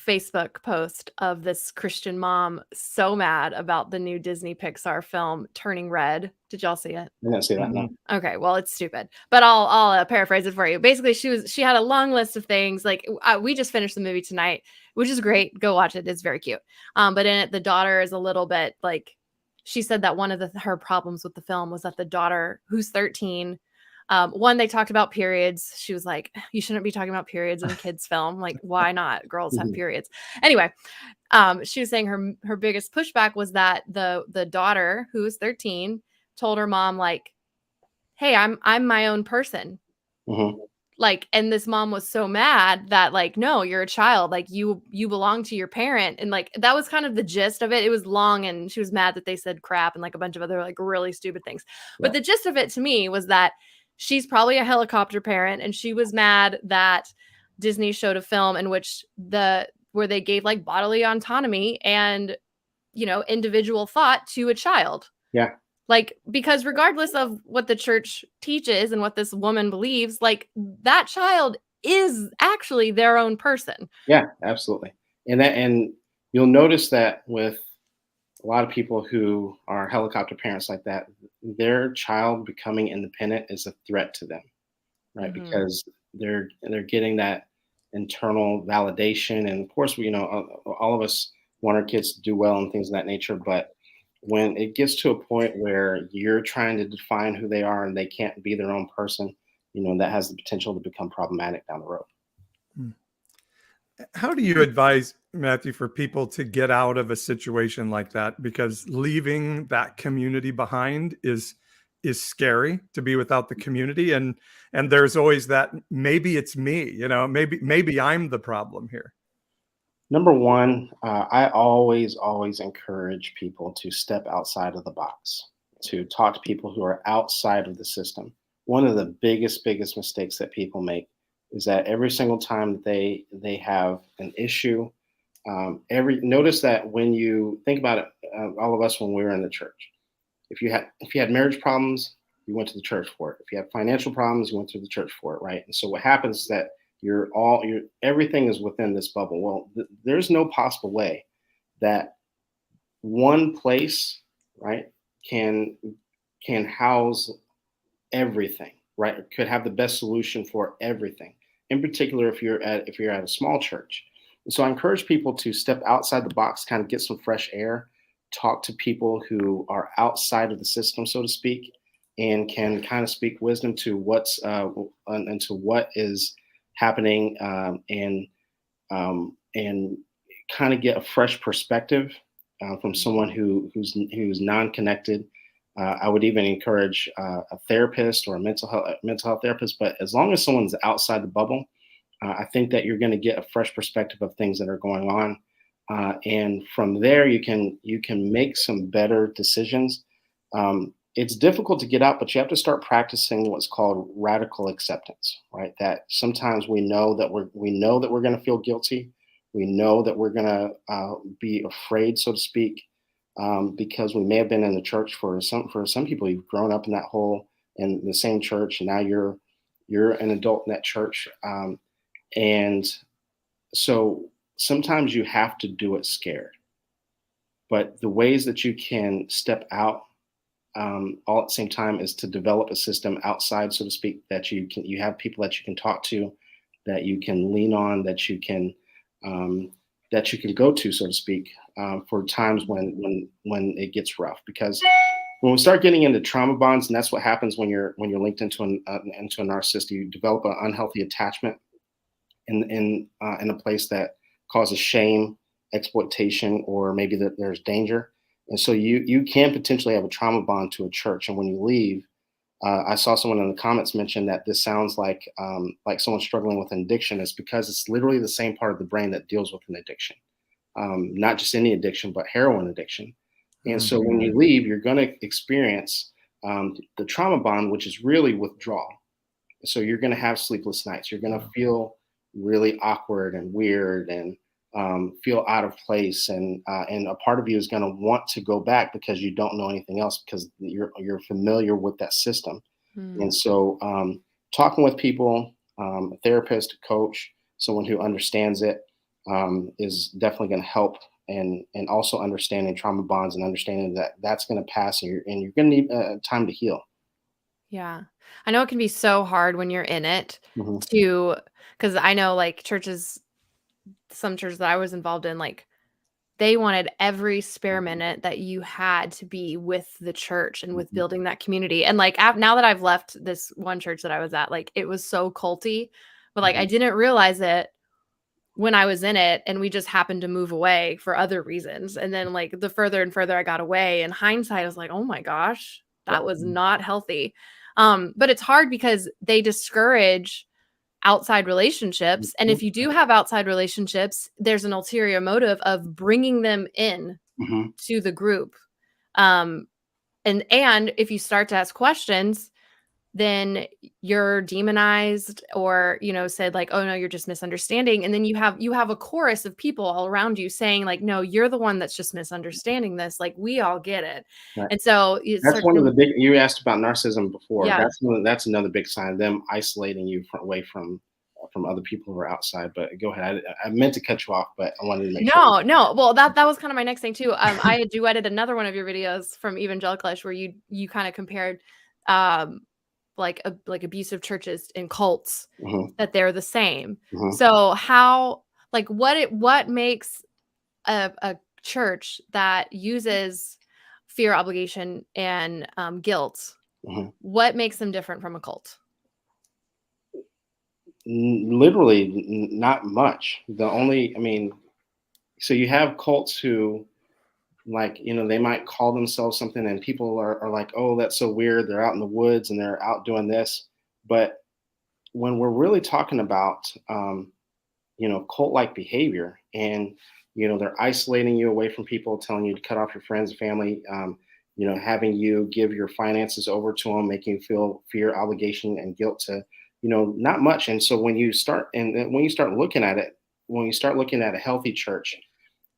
Facebook post of this Christian mom so mad about the new Disney Pixar film Turning Red. Did y'all see it? I didn't see that. No. Okay, well, it's stupid, but I'll paraphrase it for you. Basically, she had a long list of things. Like, we just finished the movie tonight, which is great. Go watch it; it's very cute. But in it, the daughter is a little bit like, she said that one of her problems with the film was that the daughter, who's 13. One, they talked about periods. She was like, you shouldn't be talking about periods in a kid's film. Like, why not? Girls have periods. Anyway, she was saying her biggest pushback was that the daughter, who was 13, told her mom, like, hey, I'm my own person. Like, and this mom was so mad that, like, no, you're a child. Like, you belong to your parent. And like, that was kind of the gist of it. It was long, and she was mad that they said crap and like a bunch of other like really stupid things. But the gist of it to me was that she's probably a helicopter parent, and she was mad that Disney showed a film in which where they gave like bodily autonomy and, individual thought to a child. Yeah. Like, because regardless of what the church teaches and what this woman believes, like, that child is actually their own person. Yeah, absolutely. And you'll notice that with a lot of people who are helicopter parents like that, their child becoming independent is a threat to them, right? Because they're getting that internal validation. And of course, all of us want our kids to do well and things of that nature. But when it gets to a point where you're trying to define who they are and they can't be their own person, that has the potential to become problematic down the road. How do you advise, Matthew, for people to get out of a situation like that? Because leaving that community behind is scary, to be without the community. And there's always that, maybe it's me, maybe I'm the problem here. Number one, I always encourage people to step outside of the box, to talk to people who are outside of the system. One of the biggest mistakes that people make is that every single time they have an issue, notice that when you think about it, all of us, when we were in the church, if you had marriage problems, you went to the church for it. If you had financial problems, you went to the church for it, right? And so what happens is that everything is within this bubble. Well, there's no possible way that one place, right, can house everything, right? It could have the best solution for everything. In particular, if you're at a small church. And so I encourage people to step outside the box, kind of get some fresh air, talk to people who are outside of the system, so to speak, and can kind of speak wisdom to what is happening, and kind of get a fresh perspective from someone who's non-connected. I would even encourage a therapist or a mental health therapist. But as long as someone's outside the bubble, I think that you're going to get a fresh perspective of things that are going on, and from there you can make some better decisions. It's difficult to get out, but you have to start practicing what's called radical acceptance, right? That sometimes we know that we're going to feel guilty. We know that we're going to be afraid, so to speak, because we may have been in the church for some people. You've grown up in the same church, and now you're an adult in that church, And so sometimes you have to do it scared. But the ways that you can step out all at the same time is to develop a system outside, so to speak, that you have people that you can talk to, that you can lean on, that you can go to, so to speak, for times when it gets rough. Because when we start getting into trauma bonds, and that's what happens when you're linked into a narcissist, you develop an unhealthy attachment in a place that causes shame, exploitation, or maybe that there's danger. And so you can potentially have a trauma bond to a church. And when you leave, I saw someone in the comments mention that this sounds like someone struggling with an addiction. It's because it's literally the same part of the brain that deals with an addiction, not just any addiction, but heroin addiction. And so when you leave, you're going to experience the trauma bond, which is really withdrawal. So you're going to have sleepless nights. You're going to feel really awkward and weird and feel out of place, and a part of you is going to want to go back because you don't know anything else, because you're familiar with that system. And so talking with people, a therapist, a coach, someone who understands it, is definitely going to help, and also understanding trauma bonds and understanding that that's going to pass, and you're going to need time to heal. Yeah. I know it can be so hard when you're in it because I know like some churches that I was involved in, like they wanted every spare minute that you had to be with the church and with building that community. And like now that I've left this one church that I was at, like it was so culty, but like I didn't realize it when I was in it, and we just happened to move away for other reasons. And then like the further and further I got away, in hindsight, I was like, oh my gosh, that was not healthy. But it's hard because they discourage outside relationships. And if you do have outside relationships, there's an ulterior motive of bringing them in to the group. And if you start to ask questions, then you're demonized or, said like, oh no, you're just misunderstanding. And then you have a chorus of people all around you saying like, no, you're the one that's just misunderstanding this. Like we all get it. Right. And so that's one of the big, you asked about narcissism before. Yeah. That's another big sign, them isolating you away from other people who are outside. But go ahead. I meant to cut you off, but I wanted to make sure. No. Well, that was kind of my next thing too. I had duetted another one of your videos from Evangelicalish where you kind of compared like abusive churches and cults, that they're the same. So how, like what makes a church that uses fear, obligation, and guilt, what makes them different from a cult? Literally not much. So you have cults who, like, they might call themselves something, and people are like, oh, that's so weird. They're out in the woods and they're out doing this. But when we're really talking about, cult-like behavior, and, they're isolating you away from people, telling you to cut off your friends and family, having you give your finances over to them, making you feel fear, obligation, and guilt to, not much. And so when you start looking at it, when you start looking at a healthy church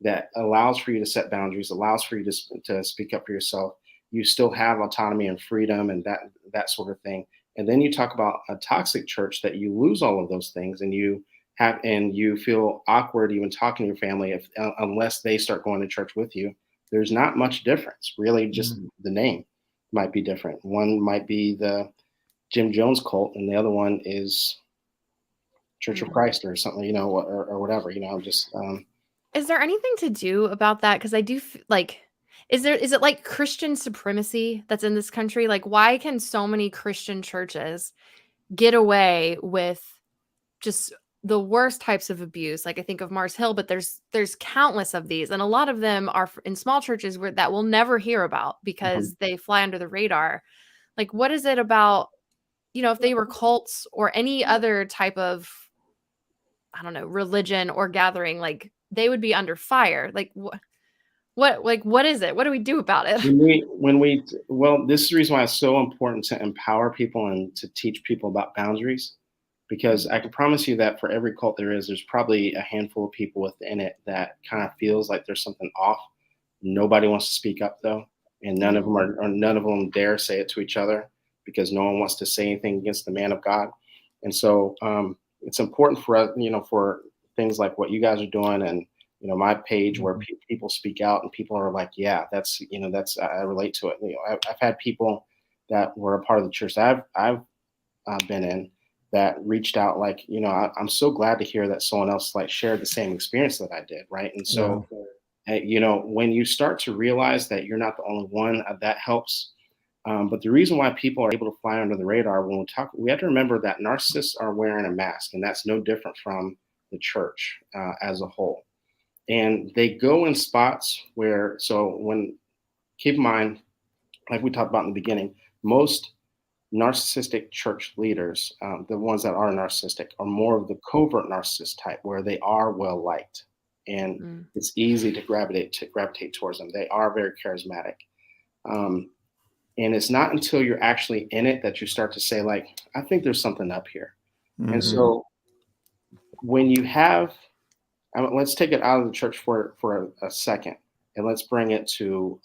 that allows for you to set boundaries, allows for you to speak up for yourself, you still have autonomy and freedom and that sort of thing. And then you talk about a toxic church that you lose all of those things, and you feel awkward even talking to your family unless they start going to church with you. There's not much difference, really. Just the name might be different. One might be the Jim Jones cult, and the other one is Church of Christ or something, or whatever. Is there anything to do about that? Because I do like, is it like Christian supremacy that's in this country? Like, why can so many Christian churches get away with just the worst types of abuse? Like I think of Mars Hill, but there's countless of these, and a lot of them are in small churches that we'll never hear about because they fly under the radar. Like, what is it about, if they were cults or any other type of, I don't know, religion or gathering, like they would be under fire. Like what is it? What do we do about it? Well, this is the reason why it's so important to empower people and to teach people about boundaries, because I can promise you that for every cult there's probably a handful of people within it that kind of feels like there's something off. Nobody wants to speak up though. And none of them dare say it to each other, because no one wants to say anything against the man of God. And so, it's important for us, for things like what you guys are doing, and my page where people speak out and people are like, yeah, that's I relate to it. I've had people that were a part of the church that I've been in that reached out, like, I'm so glad to hear that someone else like shared the same experience that I did, right? And so, when you start to realize that you're not the only one, that helps. But the reason why people are able to fly under the radar when we have to remember that narcissists are wearing a mask, and that's no different from the church as a whole. And they go in spots where, keep in mind, like we talked about in the beginning, most narcissistic church leaders, the ones that are narcissistic, are more of the covert narcissist type, where they are well liked, and it's easy to gravitate towards them. They are very charismatic. And it's not until you're actually in it that you start to say, like, I think there's something up here. And so when you have, let's take it out of the church for a second, and let's bring it to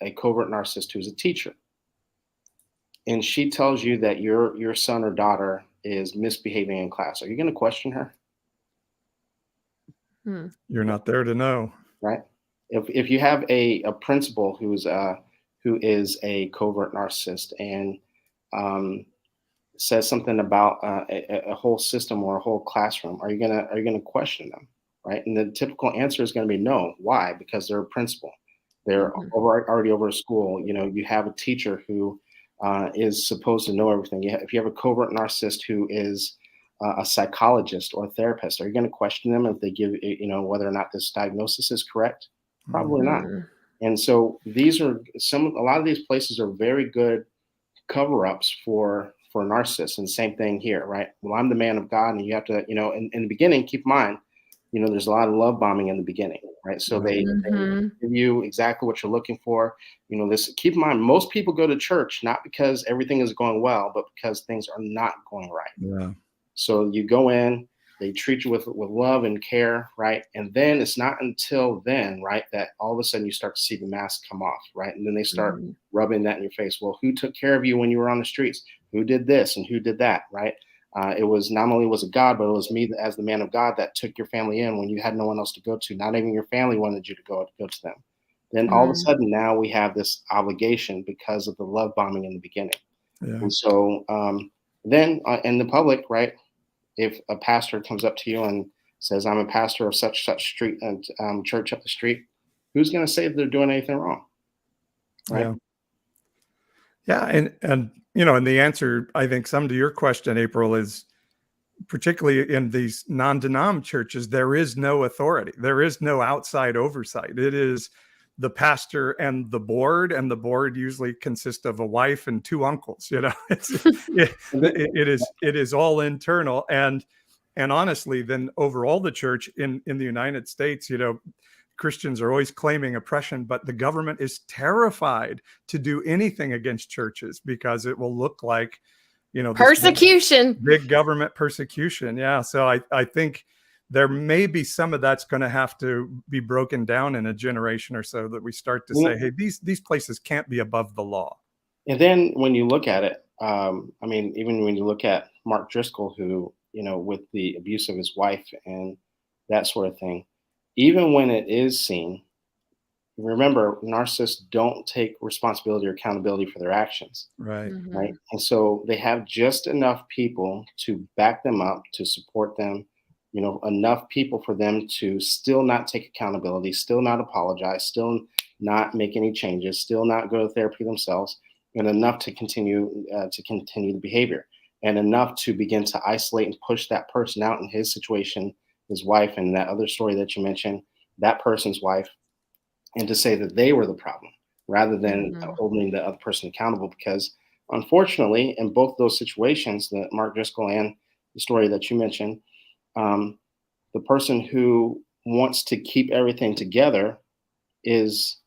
a covert narcissist who's a teacher. And she tells you that your son or daughter is misbehaving in class. Are you going to question her? You're not there to know. Right. If you have a principal who is a covert narcissist and says something about a whole system or a whole classroom, are you gonna question them, right? And the typical answer is going to be no. Why? Because they're a principal. They're already over a school. You have a teacher who is supposed to know everything. If you have a covert narcissist who is a psychologist or a therapist, are you going to question them if they give whether or not this diagnosis is correct? Probably not. And so a lot of these places are very good cover-ups for narcissists. And same thing here, right? Well, I'm the man of God, and you have to, in the beginning, keep in mind, there's a lot of love bombing in the beginning, right? So they give you exactly what you're looking for. Keep in mind, most people go to church not because everything is going well, but because things are not going right. Yeah. So you go in, they treat you with love and care, right? And then it's not until then, right, that all of a sudden you start to see the mask come off, right? And then they start rubbing that in your face. Well, who took care of you when you were on the streets? Who did this and who did that, right? It was not only was it God, but it was me as the man of God that took your family in when you had no one else to go to. Not even your family wanted you to go to them. Then all of a sudden now we have this obligation because of the love bombing in the beginning. Yeah. And so then in the public, right, if a pastor comes up to you and says, I'm a pastor of such street and church up the street, who's going to say that they're doing anything wrong? Right. Yeah. And and the answer, I think, some to your question, April, is particularly in these non-denom churches, there is no authority. There is no outside oversight. It is the pastor and the board usually consists of a wife and two uncles. It is all internal. And honestly, then overall the church in the United States, Christians are always claiming oppression, but the government is terrified to do anything against churches because it will look like, persecution, big government persecution. Yeah. So I think there may be some of that's going to have to be broken down in a generation or so, that we start to say, hey, these places can't be above the law. And then when you look at it, even when you look at Mark Driscoll, who, with the abuse of his wife and that sort of thing, even when it is seen, remember, narcissists don't take responsibility or accountability for their actions. Right. Right. And so they have just enough people to back them up, to support them, enough people for them to still not take accountability, still not apologize, still not make any changes, still not go to therapy themselves, and enough to continue the behavior, and enough to begin to isolate and push that person out in his situation, his wife, and that other story that you mentioned, that person's wife, and to say that they were the problem rather than holding the other person accountable. Because unfortunately, in both those situations, the Mark Driscoll and the story that you mentioned, the person who wants to keep everything together is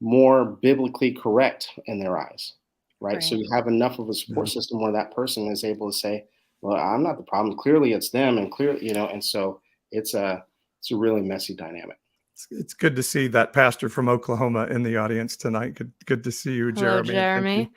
more biblically correct in their eyes, right? So you have enough of a support system where that person is able to say, well, I'm not the problem. Clearly it's them. And clearly, and so it's a really messy dynamic. It's good to see that pastor from Oklahoma in the audience tonight. Good to see you, Jeremy. Hello, Jeremy. Thank you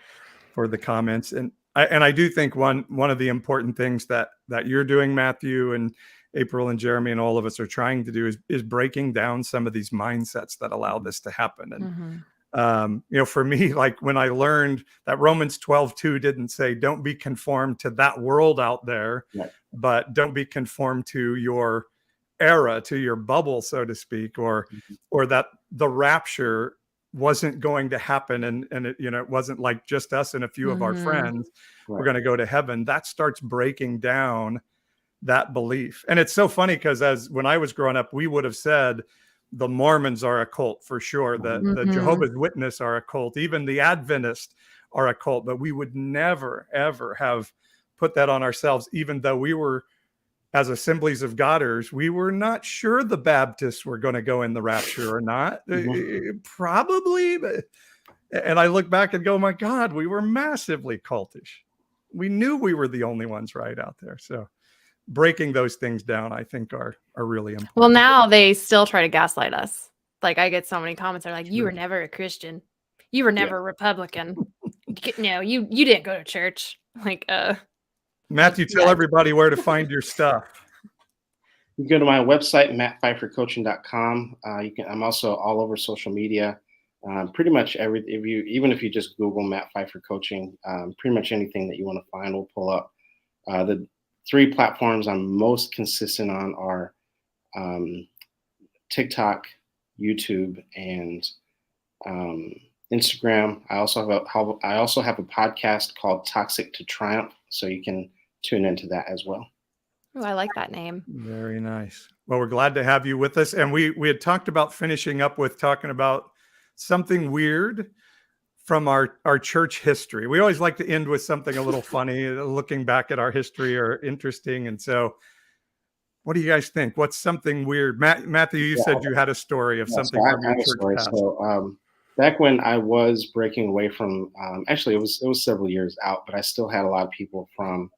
for the comments. And I do think one of the important things that you're doing, Matthew, and April and Jeremy and all of us are trying to do is breaking down some of these mindsets that allow this to happen. And for me, like when I learned that Romans 12:2 didn't say don't be conformed to that world out there, but don't be conformed to your era, to your bubble, so to speak, or that the rapture wasn't going to happen, and it, it wasn't like just us and a few of our friends were going to go to heaven. That starts breaking down that belief. And it's so funny because when I was growing up, we would have said the Mormons are a cult for sure, the Jehovah's Witness are a cult, even the Adventists are a cult, but we would never ever have put that on ourselves, even though we were, as Assemblies of Godders, we were not sure the Baptists were going to go in the rapture or not. Probably. But, and I look back and go, my God, we were massively cultish. We knew we were the only ones right out there. So breaking those things down, I think, are really important. Well, now they still try to gaslight us. Like I get so many comments. They're like, you were never a Christian. You were never a Republican. No, you didn't go to church. Like, Matthew, tell everybody where to find your stuff. You can go to my website, mattphifercoaching.com. I'm also all over social media. Pretty much even if you just Google Matt Phifer Coaching, pretty much anything that you want to find will pull up. The 3 platforms I'm most consistent on are TikTok, YouTube, and Instagram. I also have a podcast called Toxic to Triumph, so you can tune into that as well. Oh, I like that name. Very nice. Well, we're glad to have you with us. And we had talked about finishing up with talking about something weird from our church history. We always like to end with something a little funny, looking back at our history or interesting. And so what do you guys think? What's something weird? Matthew, you said you had a story of something from your church past. So back when I was breaking away from, actually it was several years out, but I still had a lot of people from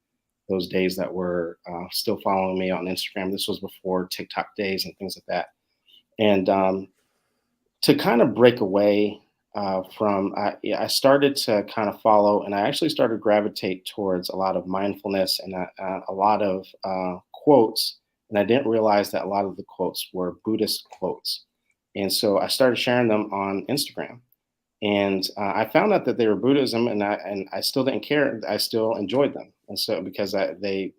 those days that were still following me on Instagram. This was before TikTok days and things like that. And to kind of break away from, I started to kind of follow, and I actually started to gravitate towards a lot of mindfulness and a lot of quotes. And I didn't realize that a lot of the quotes were Buddhist quotes. And so I started sharing them on Instagram. And I found out that they were Buddhism, and I still didn't care. I still enjoyed them. And so because they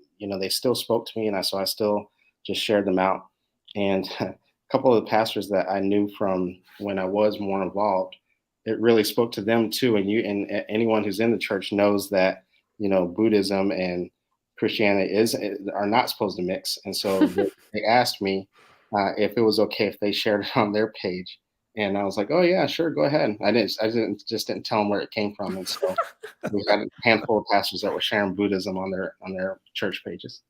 still spoke to me, and so I still just shared them out. And a couple of the pastors that I knew from when I was more involved, it really spoke to them too. And anyone who's in the church knows that, Buddhism and Christianity are not supposed to mix. And so they asked me if it was okay if they shared it on their page. And I was like, oh yeah, sure, go ahead. I didn't tell them where it came from. And so we had a handful of pastors that were sharing Buddhism on their church pages.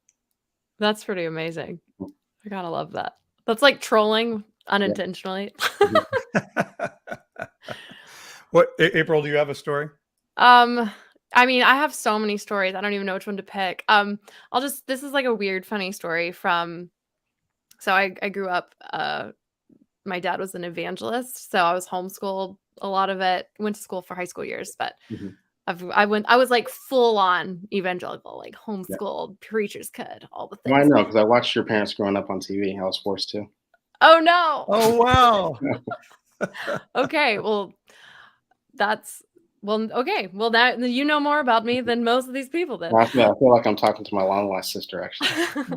That's pretty amazing. I gotta love that. That's like trolling unintentionally. What, April, do you have a story? I mean, I have so many stories. I don't even know which one to pick. This is like a weird, funny story from, so I grew up, my dad was an evangelist, so I was homeschooled a lot of it. Went to school for high school years, but I was like full on evangelical, like homeschooled, preacher's kid, all the things. Well, I know, because I watched your parents growing up on TV. I was forced to. Oh no! Oh wow! Okay, well, okay. Well, that you know more about me than most of these people did. I feel like I'm talking to my long lost sister, actually.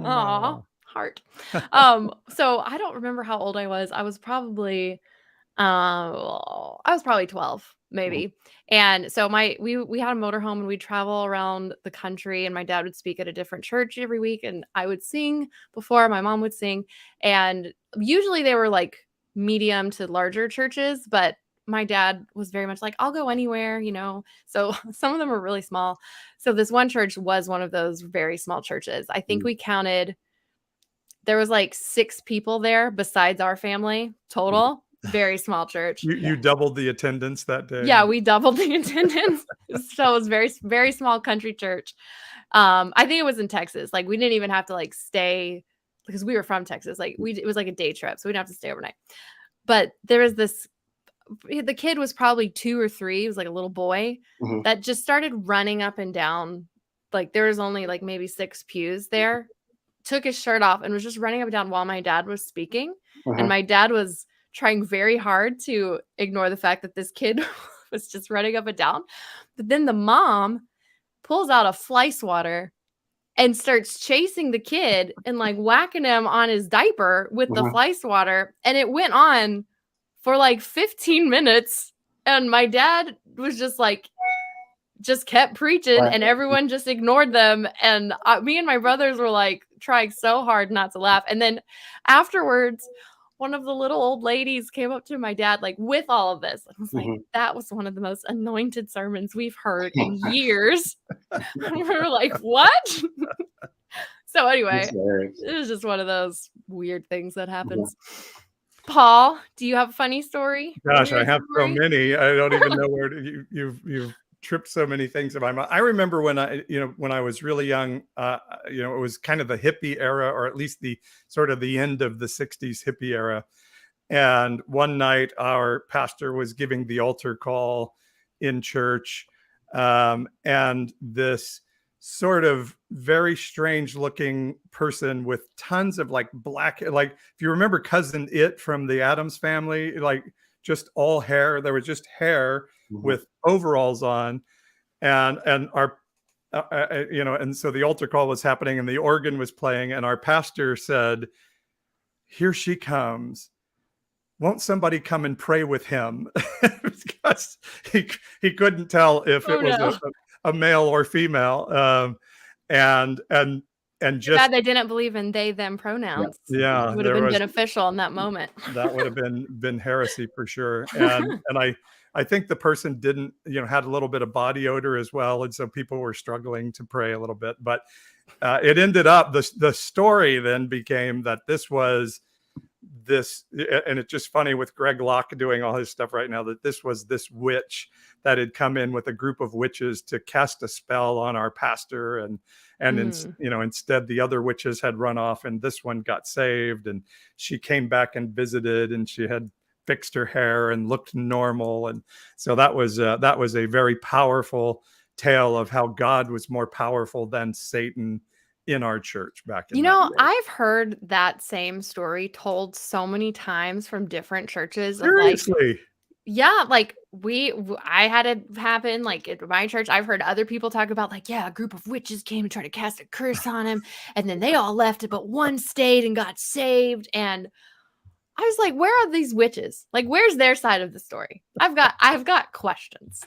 Aw. Heart. So I don't remember how old I was. I was probably 12, maybe. And so we had a motorhome, and we'd travel around the country, and my dad would speak at a different church every week, and I would sing before my mom would sing. And usually they were like medium to larger churches, but my dad was very much like, I'll go anywhere, so some of them were really small. So this one church was one of those very small churches. I think we counted, there was like 6 people there besides our family total. Very small church. You doubled the attendance that day. Yeah, we doubled the attendance. So it was very, very small country church. I think it was in Texas. Like we didn't even have to like stay because we were from Texas. Like it was like a day trip, so we didn't have to stay overnight. But there was this the kid was probably 2 or 3. He was like a little boy Mhm. that just started running up and down. Like there was only like maybe 6 pews there. Took his shirt off and was just running up and down while my dad was speaking. And my dad was trying very hard to ignore the fact that this kid was just running up and down. But then the mom pulls out a fly swatter and starts chasing the kid and like whacking him on his diaper with the fly swatter. And it went on for like 15 minutes. And my dad was just like, just kept preaching and everyone just ignored them. And me and my brothers were like trying so hard not to laugh. And then afterwards, one of the little old ladies came up to my dad, like with all of this. I was like, that was one of the most anointed sermons we've heard in years. And we were like, what? So anyway, it was just one of those weird things that happens. Paul, do you have a funny story? Gosh, I have so many. I don't even know where you've tripped so many things in my mind. I remember when I was really young, it was kind of the hippie era, or at least the sort of the end of the 60s hippie era. And one night our pastor was giving the altar call in church. And this sort of very strange looking person with tons of like black, like if you remember Cousin It from the Addams Family, like just all hair, there was just hair with overalls on, and our and so the altar call was happening and the organ was playing, and our pastor said, "Here she comes. Won't somebody come and pray with him?" Because he couldn't tell if it was a male or female, and just glad they didn't believe in they them pronouns. Yeah, it would have been beneficial in that moment. That would have been heresy for sure. And I think the person didn't, had a little bit of body odor as well, and so people were struggling to pray a little bit. But it ended up, the story then became that this was this, and it's just funny with Greg Locke doing all his stuff right now, that this was this witch that had come in with a group of witches to cast a spell on our pastor, and instead the other witches had run off and this one got saved, and she came back and visited, and she had fixed her hair and looked normal. And so that was a very powerful tale of how God was more powerful than Satan in our church back in I've heard that same story told so many times from different churches. Seriously? Like I had it happen like at my church. I've heard other people talk about like, a group of witches came and tried to cast a curse on him, and then they all left, but one stayed and got saved. And I was like, where are these witches? Like, where's their side of the story? I've got questions.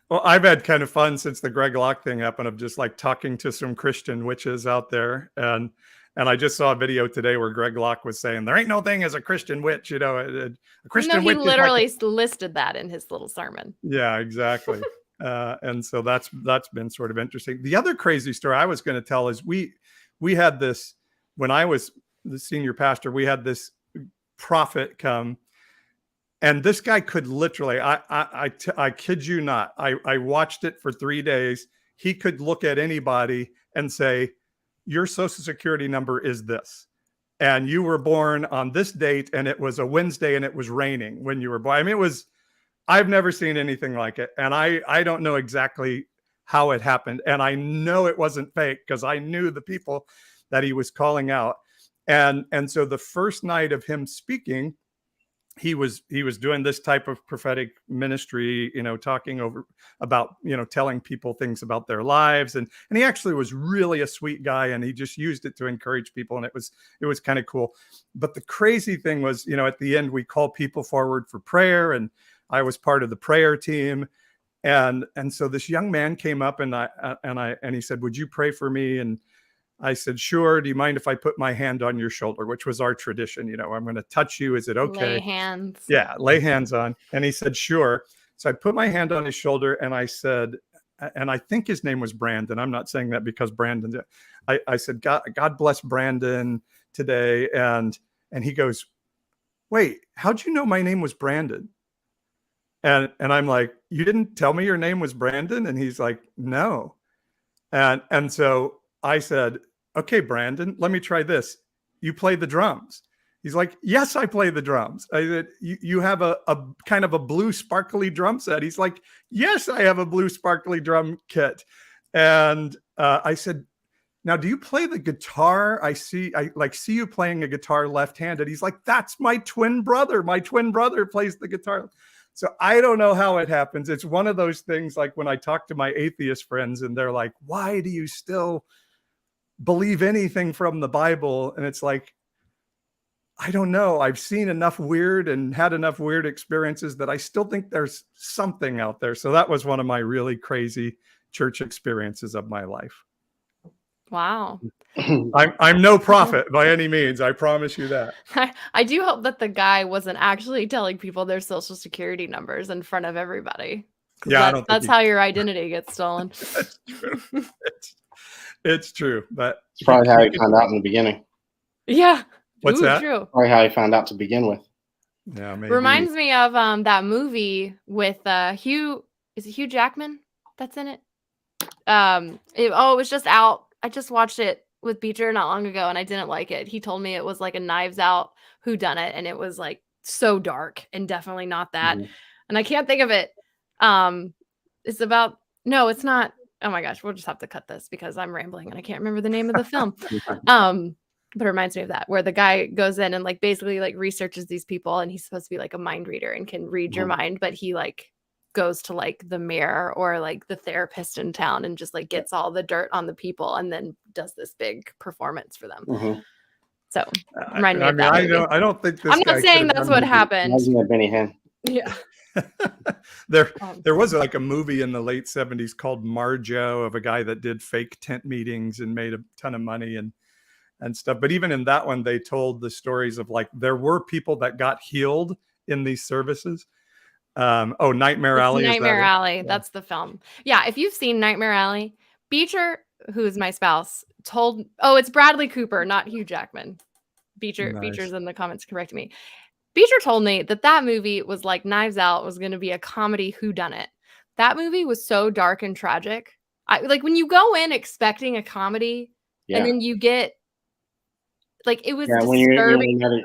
Well, I've had kind of fun since the Greg Locke thing happened of just like talking to some Christian witches out there. And I just saw a video today where Greg Locke was saying, there ain't no thing as a Christian witch, a Christian witch. He literally listed that in his little sermon. Yeah, exactly. And so that's been sort of interesting. The other crazy story I was going to tell is we had this, when I was the senior pastor, we had this prophet come. And this guy could literally, I kid you not, I watched it for 3 days. He could look at anybody and say, your social security number is this. And you were born on this date, and it was a Wednesday, and it was raining when you were born. I mean, I've never seen anything like it. And I don't know exactly how it happened. And I know it wasn't fake because I knew the people that he was calling out. And so the first night of him speaking, he was doing this type of prophetic ministry, talking about, telling people things about their lives. And he actually was really a sweet guy, and he just used it to encourage people. And it was kind of cool. But the crazy thing was, at the end, we called people forward for prayer, and I was part of the prayer team. And so this young man came up and he said, would you pray for me? And I said, sure. Do you mind if I put my hand on your shoulder, which was our tradition? I'm going to touch you. Is it okay? Lay hands. Yeah, lay hands on. And he said, sure. So I put my hand on his shoulder and I said, and I think his name was Brandon. I'm not saying that because Brandon, I said, God bless Brandon today. And he goes, wait, how'd you know my name was Brandon? And I'm like, you didn't tell me your name was Brandon? And he's like, no. And so I said, okay, Brandon, let me try this. You play the drums. He's like, yes, I play the drums. I said, you have a kind of a blue sparkly drum set. He's like, yes, I have a blue sparkly drum kit. And I said, now, do you play the guitar? I see you playing a guitar left-handed. He's like, that's my twin brother. My twin brother plays the guitar. So I don't know how it happens. It's one of those things like when I talk to my atheist friends and they're like, why do you still believe anything from the Bible? And it's like, I don't know. I've seen enough weird and had enough weird experiences that I still think there's something out there. So that was one of my really crazy church experiences of my life. Wow. I'm no prophet by any means. I promise you that. I do hope that the guy wasn't actually telling people their social security numbers in front of everybody. Yeah, that's how your identity gets stolen. That's true. It's true, but It's probably how he found out in the beginning. Yeah. What's that? True. Probably how he found out to begin with. Yeah, maybe. Reminds me of that movie with Hugh. Is it Hugh Jackman that's in it? It was just out. I just watched it with Beecher not long ago, and I didn't like it. He told me it was like a Knives Out whodunit, and it was like so dark and definitely not that. Mhm. And I can't think of it. It's about it's not. Oh my gosh, we'll just have to cut this because I'm rambling and I can't remember the name of the film. But it reminds me of that, where the guy goes in and like basically like researches these people, and he's supposed to be like a mind reader and can read your mind, but he like goes to like the mayor or like the therapist in town and just like gets all the dirt on the people and then does this big performance for them. Mhm. So remind me of that movie. I don't think this I'm guy not saying could've that's done what that. happened. Imagine that Benny Hinn. Yeah. There was like a movie in the late 70s called Marjo of a guy that did fake tent meetings and made a ton of money and stuff. But even in that one, they told the stories of like, there were people that got healed in these services. Nightmare Alley. Nightmare Alley. Yeah. That's the film. Yeah. If you've seen Nightmare Alley, Beecher, who is my spouse, it's Bradley Cooper, not Hugh Jackman. Nice. Beecher's in the comments correcting me. Beecher told me that movie was like Knives Out was going to be a comedy whodunit. That movie was so dark and tragic. Like when you go in expecting a comedy and then you get like, it was disturbing. You have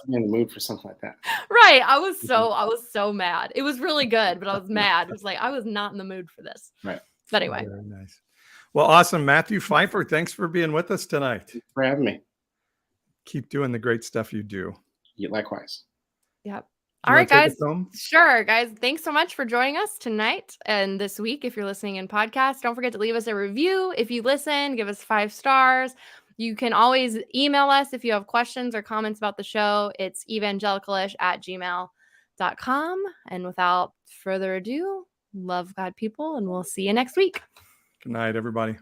to be in the mood for something like that. Right. I was so mad. It was really good, but I was mad. It was like, I was not in the mood for this. Right. But anyway. Very nice. Well, awesome. Matthew Phifer, thanks for being with us tonight. Thanks for having me. Keep doing the great stuff you do. Likewise. Yep. You All right, wanna take guys. us home? Sure, guys. Thanks so much for joining us tonight and this week. If you're listening in podcast, don't forget to leave us a review. If you listen, give us 5 stars. You can always email us if you have questions or comments about the show. It's evangelicalish@gmail.com. And without further ado, love God, people, and we'll see you next week. Good night, everybody.